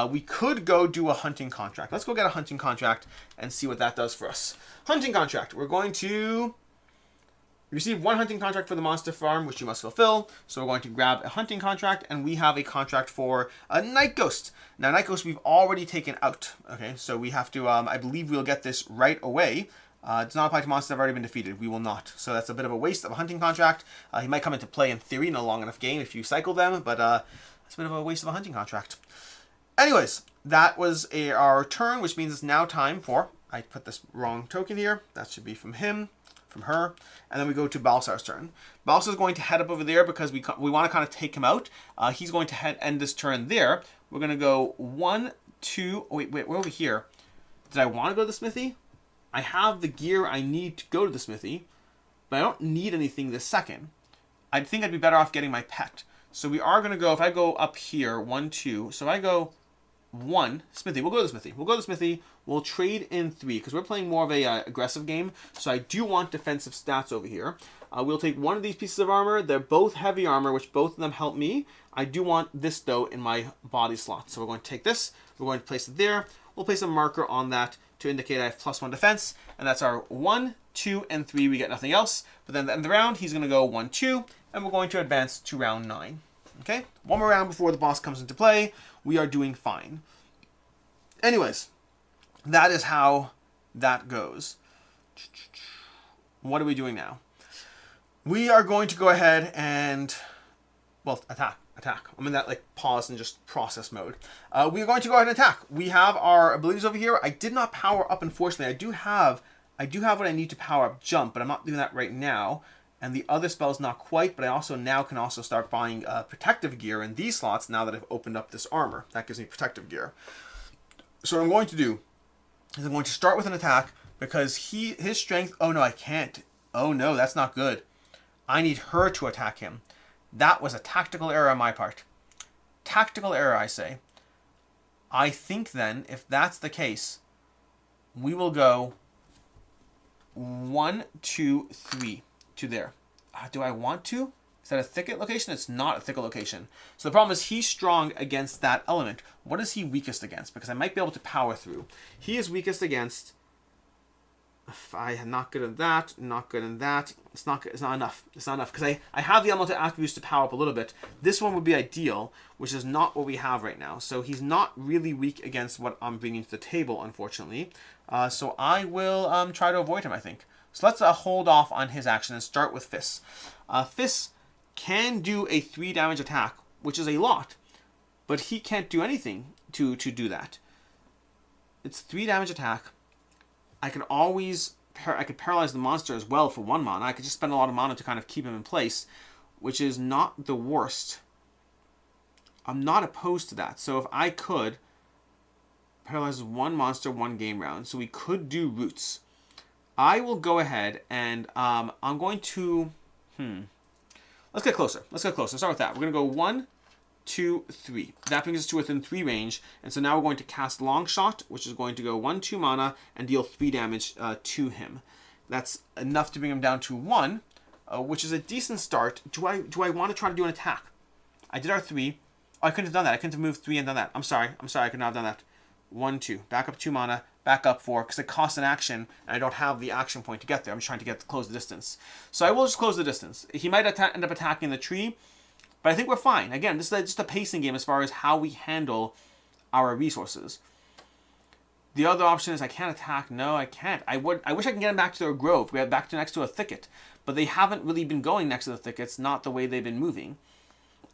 We could go do a hunting contract. Let's go get a hunting contract and see what that does for us. Hunting contract. We're going to... receive 1 hunting contract for the monster farm, which you must fulfill. So we're going to grab a hunting contract, and we have a contract for a night ghost. Now, night ghost we've already taken out. Okay, so we have to, I believe we'll get this right away. It does not apply to monsters that have already been defeated. We will not. So that's a bit of a waste of a hunting contract. He might come into play in theory in a long enough game if you cycle them, but it's a bit of a waste of a hunting contract. Anyways, that was our turn, which means it's now time for... I put this wrong token here. That should be from him. From her, and then we go to Balsar's turn. Balsar's going to head up over there because we want to kind of take him out. He's going to end this turn there. We're going to go 1, 2... Oh, wait, we're over here. Did I want to go to the smithy? I have the gear I need to go to the smithy, but I don't need anything this second. I think I'd be better off getting my pet. So we are going to go, if I go up here, 1, 2. So if I go 1, Smithy, we'll go to the Smithy. We'll go to the Smithy. We'll trade in 3 because we're playing more of a aggressive game. So I do want defensive stats over here. We'll take one of these pieces of armor. They're both heavy armor, which both of them help me. I do want this, though, in my body slot. So we're going to take this. We're going to place it there. We'll place a marker on that to indicate I have +1 defense. And that's our 1, 2, and 3. We get nothing else. But then at the end of the round, he's going to go 1, 2. And we're going to advance to round 9. Okay? One more round before the boss comes into play. We are doing fine. Anyways, that is how that goes. What are we doing now? We are going to go ahead and, well, attack. I'm in that like pause and just process mode. We are going to go ahead and attack. We have our abilities over here. I did not power up, unfortunately. I do have what I need to power up jump, but I'm not doing that right now. And the other spell is not quite, but I also now can also start buying protective gear in these slots now that I've opened up this armor. That gives me protective gear. So what I'm going to do is I'm going to start with an attack because his strength, oh no, I can't. Oh no, that's not good. I need her to attack him. That was a tactical error on my part. Tactical error, I say. I think then, if that's the case, we will go 1, 2, 3 to there. Do I want to? Is that a thicket location? It's not a thicket location. So the problem is he's strong against that element. What is he weakest against? Because I might be able to power through. He is weakest against... I am not good at that, not good at that. It's not enough. It's not enough because I have the elemental attributes to power up a little bit. This one would be ideal, which is not what we have right now. So he's not really weak against what I'm bringing to the table, unfortunately. So I will try to avoid him, I think. So let's hold off on his action and start with Fists. Fists can do a 3 damage attack, which is a lot, but he can't do anything to do that. It's 3 damage attack. I could always, I could paralyze the monster as well for 1 mana. I could just spend a lot of mana to kind of keep him in place, which is not the worst. I'm not opposed to that. So if I could, paralyze 1 monster, 1 game round. So we could do Roots. I will go ahead and I'm going to, let's get closer. Let's get closer. Start with that. We're going to go 1, 2, 3. That brings us to within 3 range. And so now we're going to cast Long Shot, which is going to go 1, 2 mana and deal 3 damage to him. That's enough to bring him down to 1, which is a decent start. Do I want to try to do an attack? I did our 3. Oh, I couldn't have done that. I couldn't have moved 3 and done that. I'm sorry. I could not have done that. 1, 2. Back up 2 mana. Back up 4 because it costs an action and I don't have the action point to get there. I'm just trying to close the distance. So I will just close the distance. He might end up attacking the tree, but I think we're fine. Again, this is just a pacing game as far as how we handle our resources. The other option is I can't attack. No, I can't. I wish I can get him back to their grove. We have back to next to a thicket, but they haven't really been going next to the thickets. Not the way they've been moving.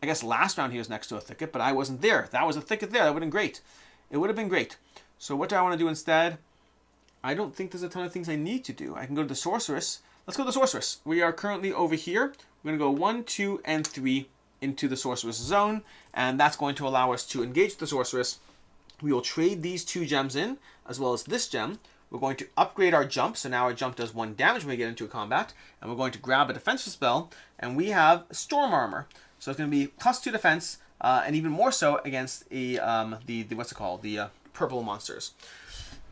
I guess last round he was next to a thicket, but I wasn't there. That was a thicket there. That would have been great. It would have been great. So what do I want to do instead? I don't think there's a ton of things I need to do. I can go to the Sorceress. Let's go to the Sorceress. We are currently over here. We're going to go 1, 2, and 3 into the Sorceress zone. And that's going to allow us to engage the Sorceress. We will trade these 2 gems in, as well as this gem. We're going to upgrade our jump. So now our jump does 1 damage when we get into a combat. And we're going to grab a defensive spell. And we have Storm Armor. So it's going to be +2 defense. And even more so against the what's it called? The purple monsters.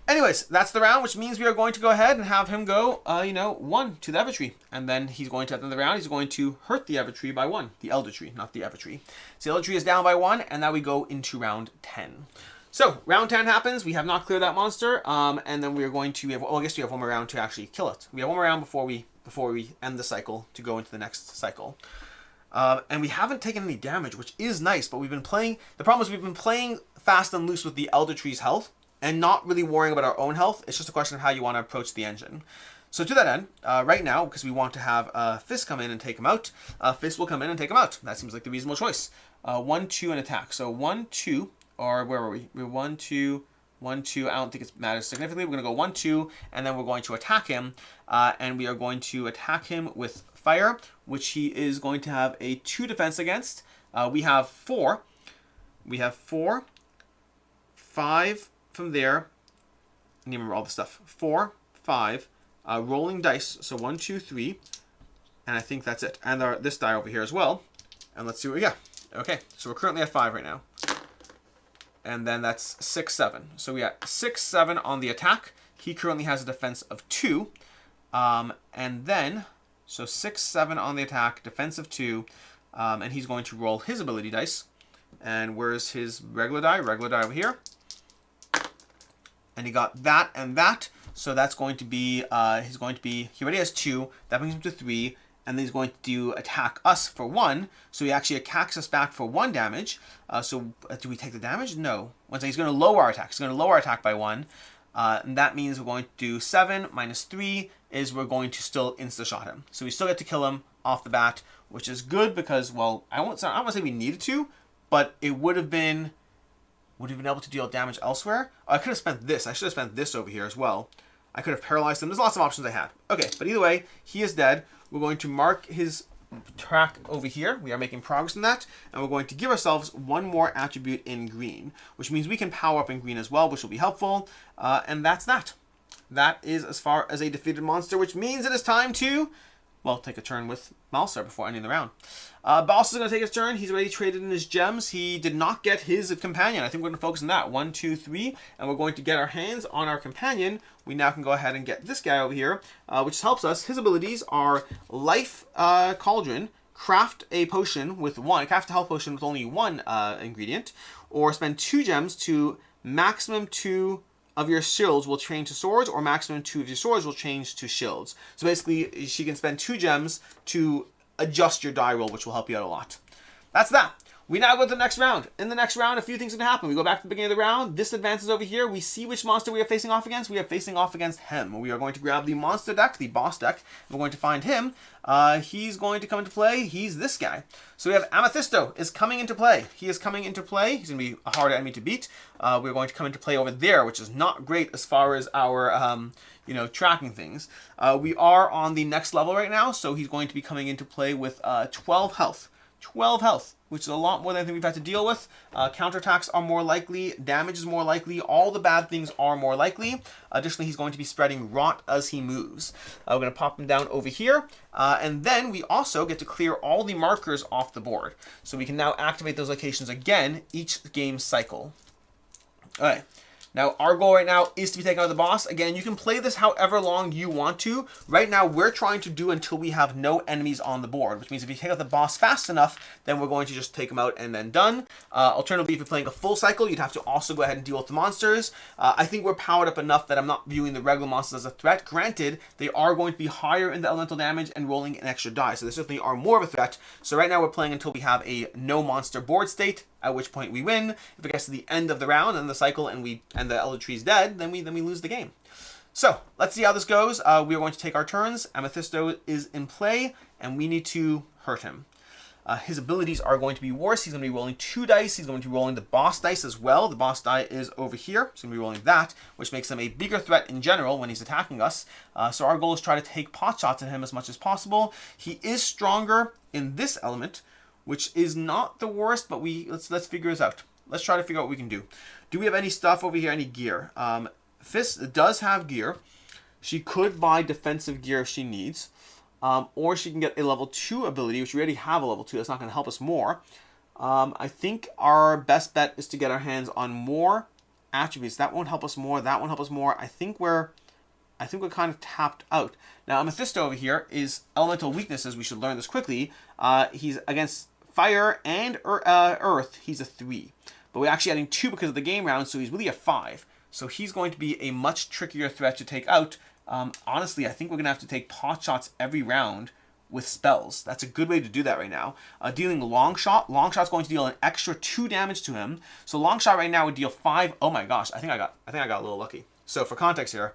Anyways, that's the round, which means we are going to go ahead and have him go, 1 to the ElderTree. And then he's going to, at the end of the round, he's going to hurt the ElderTree by 1. The ElderTree, not the ElderTree. So the ElderTree is down by 1, and now we go into round 10. So, round 10 happens. We have not cleared that monster, and then we are going to, I guess we have 1 more round to actually kill it. We have 1 more round before we end the cycle to go into the next cycle. And we haven't taken any damage, which is nice, but we've been playing, the problem is we've been playing fast and loose with the ElderTree's health, and not really worrying about our own health. It's just a question of how you want to approach the engine. So to that end, right now, because we want to have Fist come in and take him out, Fist will come in and take him out. That seems like the reasonable choice. 1, 2, and attack. So 1, 2, or where were we? We're 1, 2, 1, 2. I don't think it matters significantly. We're going to go 1, 2, and then we're going to attack him. And we are going to attack him with Fire, which he is going to have a 2 defense against. We have 4. We have 4, 5 from there. I need to remember all the stuff. 4, 5, rolling dice. So 1, 2, 3. And I think that's it. And this die over here as well. And let's see what we got. Okay, so we're currently at 5 right now. And then that's 6, 7. So we got 6, 7 on the attack. He currently has a defense of 2. And then, so 6, 7 on the attack, defense of 2. And he's going to roll his ability dice. And where's his regular die? Regular die over here. And he got that and that. So that's going to be, he already has 2. That brings him to 3. And then he's going to attack us for 1. So he actually attacks us back for 1 damage. So do we take the damage? No. He's going to lower our attack. He's going to lower our attack by 1. And that means we're going to do 7 minus 3 is we're going to still insta-shot him. So we still get to kill him off the bat, which is good because, well, I don't want to say we needed to, but it would have been able to deal damage elsewhere. I could have spent this. I should have spent this over here as well. I could have paralyzed him. There's lots of options I had. Okay, but either way, he is dead. We're going to mark his track over here. We are making progress in that. And we're going to give ourselves 1 more attribute in green, which means we can power up in green as well, which will be helpful. And that's that. That is as far as a defeated monster, which means it is time to, well, take a turn with Balsar before ending the round. Balsar's going to take his turn. He's already traded in his gems. He did not get his companion. I think we're going to focus on that. 1, 2, 3. And we're going to get our hands on our companion. We now can go ahead and get this guy over here, which helps us. His abilities are Life Cauldron, craft a potion with 1, craft a health potion with only 1 ingredient, or spend 2 gems to maximum 2 of your shields will change to swords, or maximum 2 of your swords will change to shields. So basically, she can spend 2 gems to adjust your die roll, which will help you out a lot. That's that. We now go to the next round. In the next round, a few things are going to happen. We go back to the beginning of the round. This advances over here. We see which monster we are facing off against. We are facing off against him. We are going to grab the monster deck, the boss deck. We're going to find him. He's going to come into play. He's this guy. So we have Amethysto is coming into play. He is coming into play. He's going to be a hard enemy to beat. We're going to come into play over there, which is not great as far as our tracking things. We are on the next level right now, so he's going to be coming into play with 12 health. 12 health, which is a lot more than anything we've had to deal with. Counterattacks are more likely. Damage is more likely. All the bad things are more likely. Additionally, he's going to be spreading rot as he moves. We're going to pop him down over here. And then we also get to clear all the markers off the board. So we can now activate those locations again each game cycle. All right. Now, our goal right now is to be taking out the boss. Again, you can play this however long you want to. Right now, we're trying to do until we have no enemies on the board, which means if you take out the boss fast enough, then we're going to just take him out and then done. Alternatively, if you're playing a full cycle, you'd have to also go ahead and deal with the monsters. I think we're powered up enough that I'm not viewing the regular monsters as a threat. Granted, they are going to be higher in the elemental damage and rolling an extra die, so they certainly are more of a threat. So right now, we're playing until we have a no monster board state, at which point we win. If it gets to the end of the round and the cycle and the ElderTree is dead, then we lose the game. So let's see how this goes. We are going to take our turns. Amethysto is in play, and we need to hurt him. His abilities are going to be worse. He's going to be rolling 2 dice. He's going to be rolling the boss dice as well. The boss die is over here. So he's going to be rolling that, which makes him a bigger threat in general when he's attacking us. So our goal is to try to take pot shots at him as much as possible. He is stronger in this element, which is not the worst, but let's figure this out. Let's try to figure out what we can do. Do we have any stuff over here, any gear? Fist does have gear. She could buy defensive gear if she needs. Or she can get a level 2 ability, which we already have a level 2. That's not going to help us more. I think our best bet is to get our hands on more attributes. That won't help us more. That won't help us more. I think we're kind of tapped out. Now, Amethysto over here is elemental weaknesses. We should learn this quickly. He's against fire and earth. He's a 3. But we're actually adding 2 because of the game round, so he's really a 5. So he's going to be a much trickier threat to take out. Honestly, I think we're going to have to take pot shots every round with spells. That's a good way to do that right now. Dealing long shot. Long shot's going to deal an extra 2 damage to him. So long shot right now would deal 5. Oh my gosh, I think I got a little lucky. So for context here,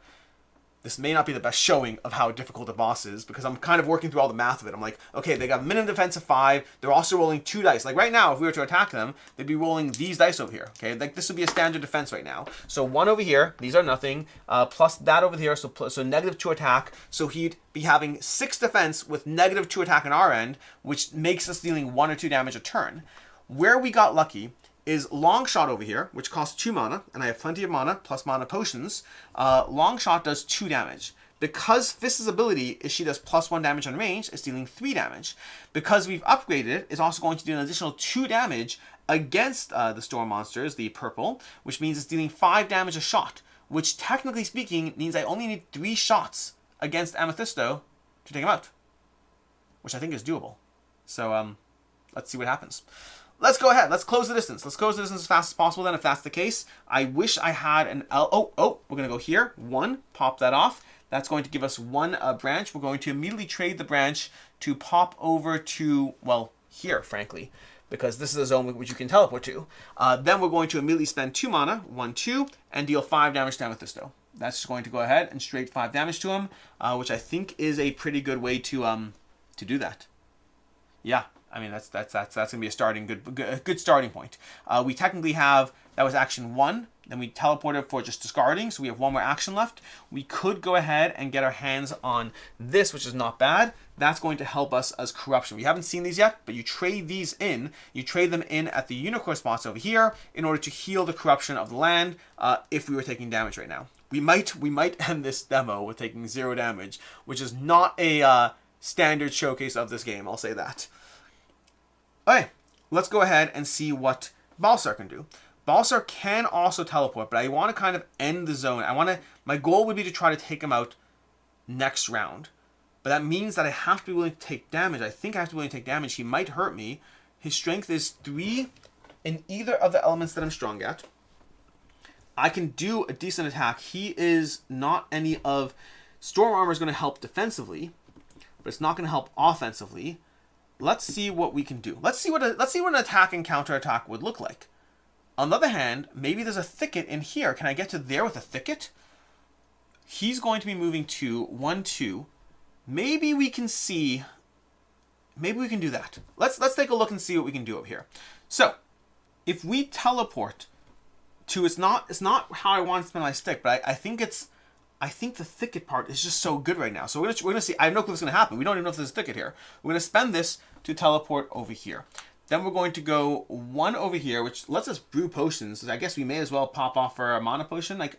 this may not be the best showing of how difficult the boss is because I'm kind of working through all the math of it. I'm like, okay, they got minimum defense of 5. They're also rolling 2 dice. Like right now, if we were to attack them, they'd be rolling these dice over here. Okay, like this would be a standard defense right now. So 1 over here, these are nothing, plus that over here, so -2 attack. So he'd be having 6 defense with -2 attack on our end, which makes us dealing 1 or 2 damage a turn. Where we got lucky is long shot over here, which costs 2 mana, and I have plenty of mana, plus mana potions. Long shot does 2 damage. Because Fist's ability is she does +1 damage on range, it's dealing 3 damage. Because we've upgraded it, it's also going to do an additional 2 damage against the storm monsters, the purple, which means it's dealing 5 damage a shot, which technically speaking means I only need 3 shots against Amethysto to take him out, which I think is doable. So let's see what happens. Let's go ahead. Let's close the distance. Let's close the distance as fast as possible then, if that's the case. I wish I had an we're going to go here. 1, pop that off. That's going to give us 1 branch. We're going to immediately trade the branch to pop over to, well, here, frankly, because this is a zone which you can teleport to. Then we're going to immediately spend 2 mana, 1, 2, and deal 5 damage to Amethysto. That's just going to go ahead and straight 5 damage to him, which I think is a pretty good way to do that. Yeah. I mean, that's going to be a good starting point. We technically have, that was action 1, then we teleported for just discarding, so we have 1 more action left. We could go ahead and get our hands on this, which is not bad. That's going to help us as corruption. We haven't seen these yet, but you trade these in. You trade them in at the unicorn spots over here in order to heal the corruption of the land if we were taking damage right now. We might end this demo with taking 0 damage, which is not a standard showcase of this game, I'll say that. Okay, let's go ahead and see what Balsar can do. Balsar can also teleport, but I want to kind of end the zone. My goal would be to try to take him out next round. But that means that I have to be willing to take damage. I think I have to be willing to take damage. He might hurt me. His strength is 3 in either of the elements that I'm strong at. I can do a decent attack. He is not any of... Storm Armor is going to help defensively, but it's not going to help offensively. Let's see what we can do. Let's see what an attack and counterattack would look like. On the other hand, maybe there's a thicket in here. Can I get to there with a thicket? He's going to be moving to 1, 2. Maybe we can see. Maybe we can do that. Let's take a look and see what we can do over here. So, if we teleport to, it's not how I want to spend my stick, but I think the thicket part is just so good right now. So we're gonna see. I have no clue what's gonna happen. We don't even know if there's a thicket here. We're gonna spend this to teleport over here. Then we're going to go 1 over here, which lets us brew potions. So I guess we may as well pop off for a mana potion. Like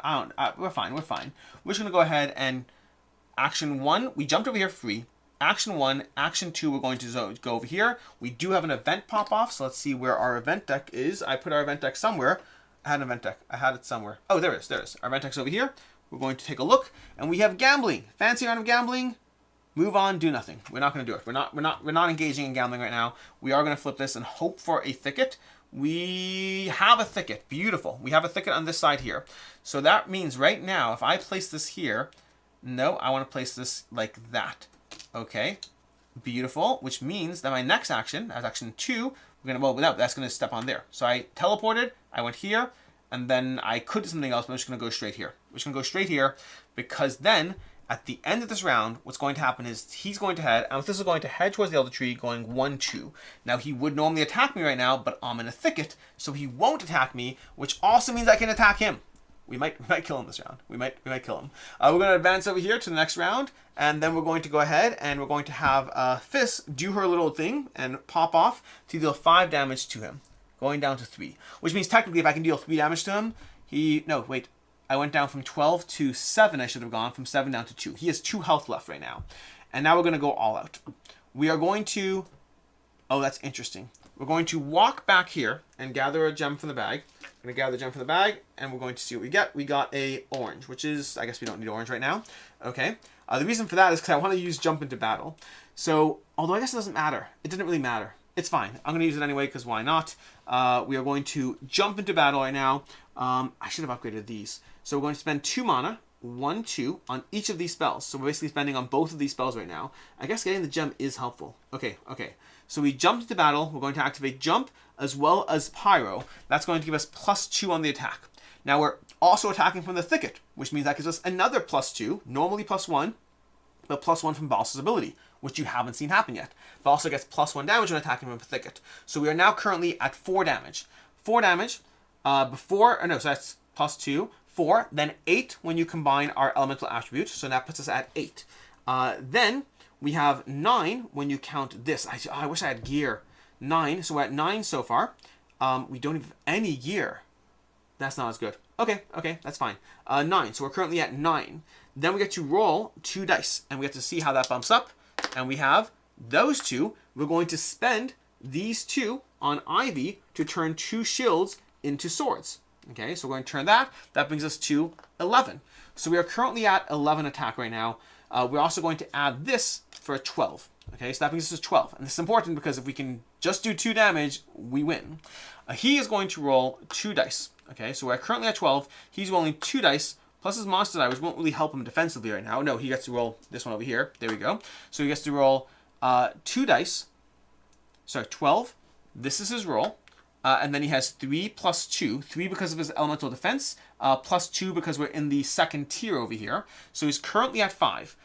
we're fine. We're fine. We're just gonna go ahead and action 1. We jumped over here free. Action 1, action 2. We're going to go over here. We do have an event pop off. So let's see where our event deck is. I put our event deck somewhere. I had an event deck. I had it somewhere. Oh, there it is. There it is. Our event deck's over here. We're going to take a look, and we have gambling. Fancy round of gambling. Move on, do nothing. We're not going to do it. We're not engaging in gambling right now. We are going to flip this and hope for a thicket. We have a thicket. Beautiful. We have a thicket on this side here. So that means right now, if I place this here, no, I want to place this like that. Okay. Beautiful. Which means that my next action, as action 2, that's going to step on there. So I teleported. I went here. And then I could do something else, but I'm just going to go straight here. We're just going to go straight here, because then, at the end of this round, what's going to happen is he's going to head, and this is going to head towards the Eldertree, going 1, 2. Now, he would normally attack me right now, but I'm in a thicket, so he won't attack me, which also means I can attack him. We might kill him this round. We might kill him. We're going to advance over here to the next round, and then we're going to go ahead, and we're going to have Fist do her little thing, and pop off to deal 5 damage to him. Going down to 3, which means technically if I can deal 3 damage to him, I went down from 12 to 7. I should have gone from 7 down to 2. He has 2 health left right now. And now we're going to go all out. We are going to, oh, that's interesting. We're going to walk back here and gather a gem from the bag. We're going to gather the gem from the bag, and we're going to see what we get. We got a orange, which is, I guess we don't need orange right now. Okay. The reason for that is because I want to use jump into battle. So, although I guess it doesn't matter. It didn't really matter. It's fine. I'm going to use it anyway, because why not? We are going to jump into battle right now. I should have upgraded these. So we're going to spend 2 mana, 1, 2, on each of these spells. So we're basically spending on both of these spells right now. I guess getting the gem is helpful. Okay. So we jumped into battle. We're going to activate jump as well as pyro. That's going to give us +2 on the attack. Now we're also attacking from the thicket, which means that gives us another +2, normally +1, but +1 from Balsar's ability, which you haven't seen happen yet. Balsar gets +1 damage when attacking from a thicket. So we are now currently at 4 damage. 4 damage so that's +2, 4, then 8 when you combine our elemental attribute. So that puts us at 8. Then we have 9 when you count this. I wish I had gear. 9, so we're at 9 so far. We don't have any gear. That's not as good. Okay, that's fine. 9, so we're currently at 9. Then we get to roll 2 dice, and we get to see how that bumps up. And we have those 2. We're going to spend these 2 on Ivy to turn 2 shields into swords. Okay, so we're going to turn that. That brings us to 11. So we are currently at 11 attack right now. We're also going to add this for a 12. Okay, so that brings us to 12. And this is important because if we can just do 2 damage, we win. He is going to roll 2 dice. Okay, so we're currently at 12. He's rolling 2 dice plus his monster die, which won't really help him defensively right now. No, he gets to roll this one over here. There we go. So he gets to roll 2 dice. Sorry, 12. This is his roll. And then he has 3 plus 2. 3 because of his elemental defense, plus 2 because we're in the second tier over here. So he's currently at 5.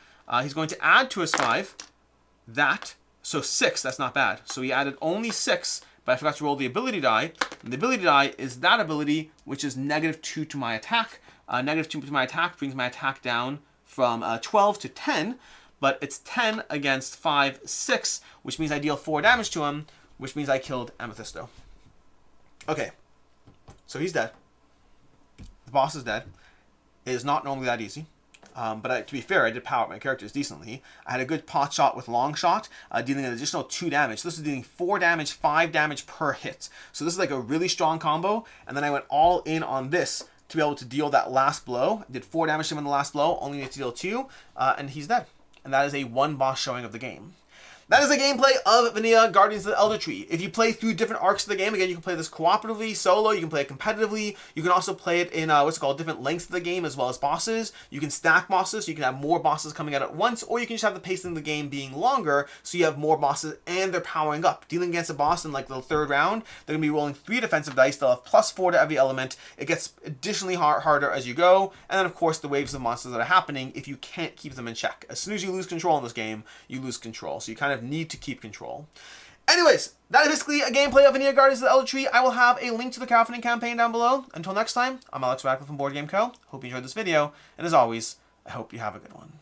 He's going to add to his 5 that. So 6, that's not bad. So he added only 6, but I forgot to roll the ability die. And the ability die is that ability, which is -2 to my attack. -2 to my attack brings my attack down from 12 to 10, but it's 10 against 5, 6, which means I deal 4 damage to him, which means I killed Amethysto. Okay, so he's dead. The boss is dead. It is not normally that easy. But to be fair, I did power up my characters decently. I had a good pot shot with long shot, dealing an additional 2 damage. This is dealing 4 damage, 5 damage per hit. So this is like a really strong combo. And then I went all in on this to be able to deal that last blow. I did 4 damage to him in the last blow, only need to deal 2, and he's dead. And that is a 1 boss showing of the game. That is the gameplay of Vanea Guardians of the Eldertree. If you play through different arcs of the game, again, you can play this cooperatively, solo, you can play it competitively, you can also play it in, different lengths of the game as well as bosses. You can stack bosses, so you can have more bosses coming out at once, or you can just have the pacing of the game being longer, so you have more bosses and they're powering up. Dealing against a boss in like the 3rd round, they're going to be rolling 3 defensive dice, they'll have +4 to every element. It gets additionally harder as you go, and then of course the waves of monsters that are happening if you can't keep them in check. As soon as you lose control in this game, you lose control, so you kind of need to keep control. Anyways, that is basically a gameplay of Vanea Guardians of the Eldertree. I will have a link to the crowdfunding campaign down below. Until next time, I'm Alex Radcliffe from Board Game Co. Hope you enjoyed this video, and as always, I hope you have a good one.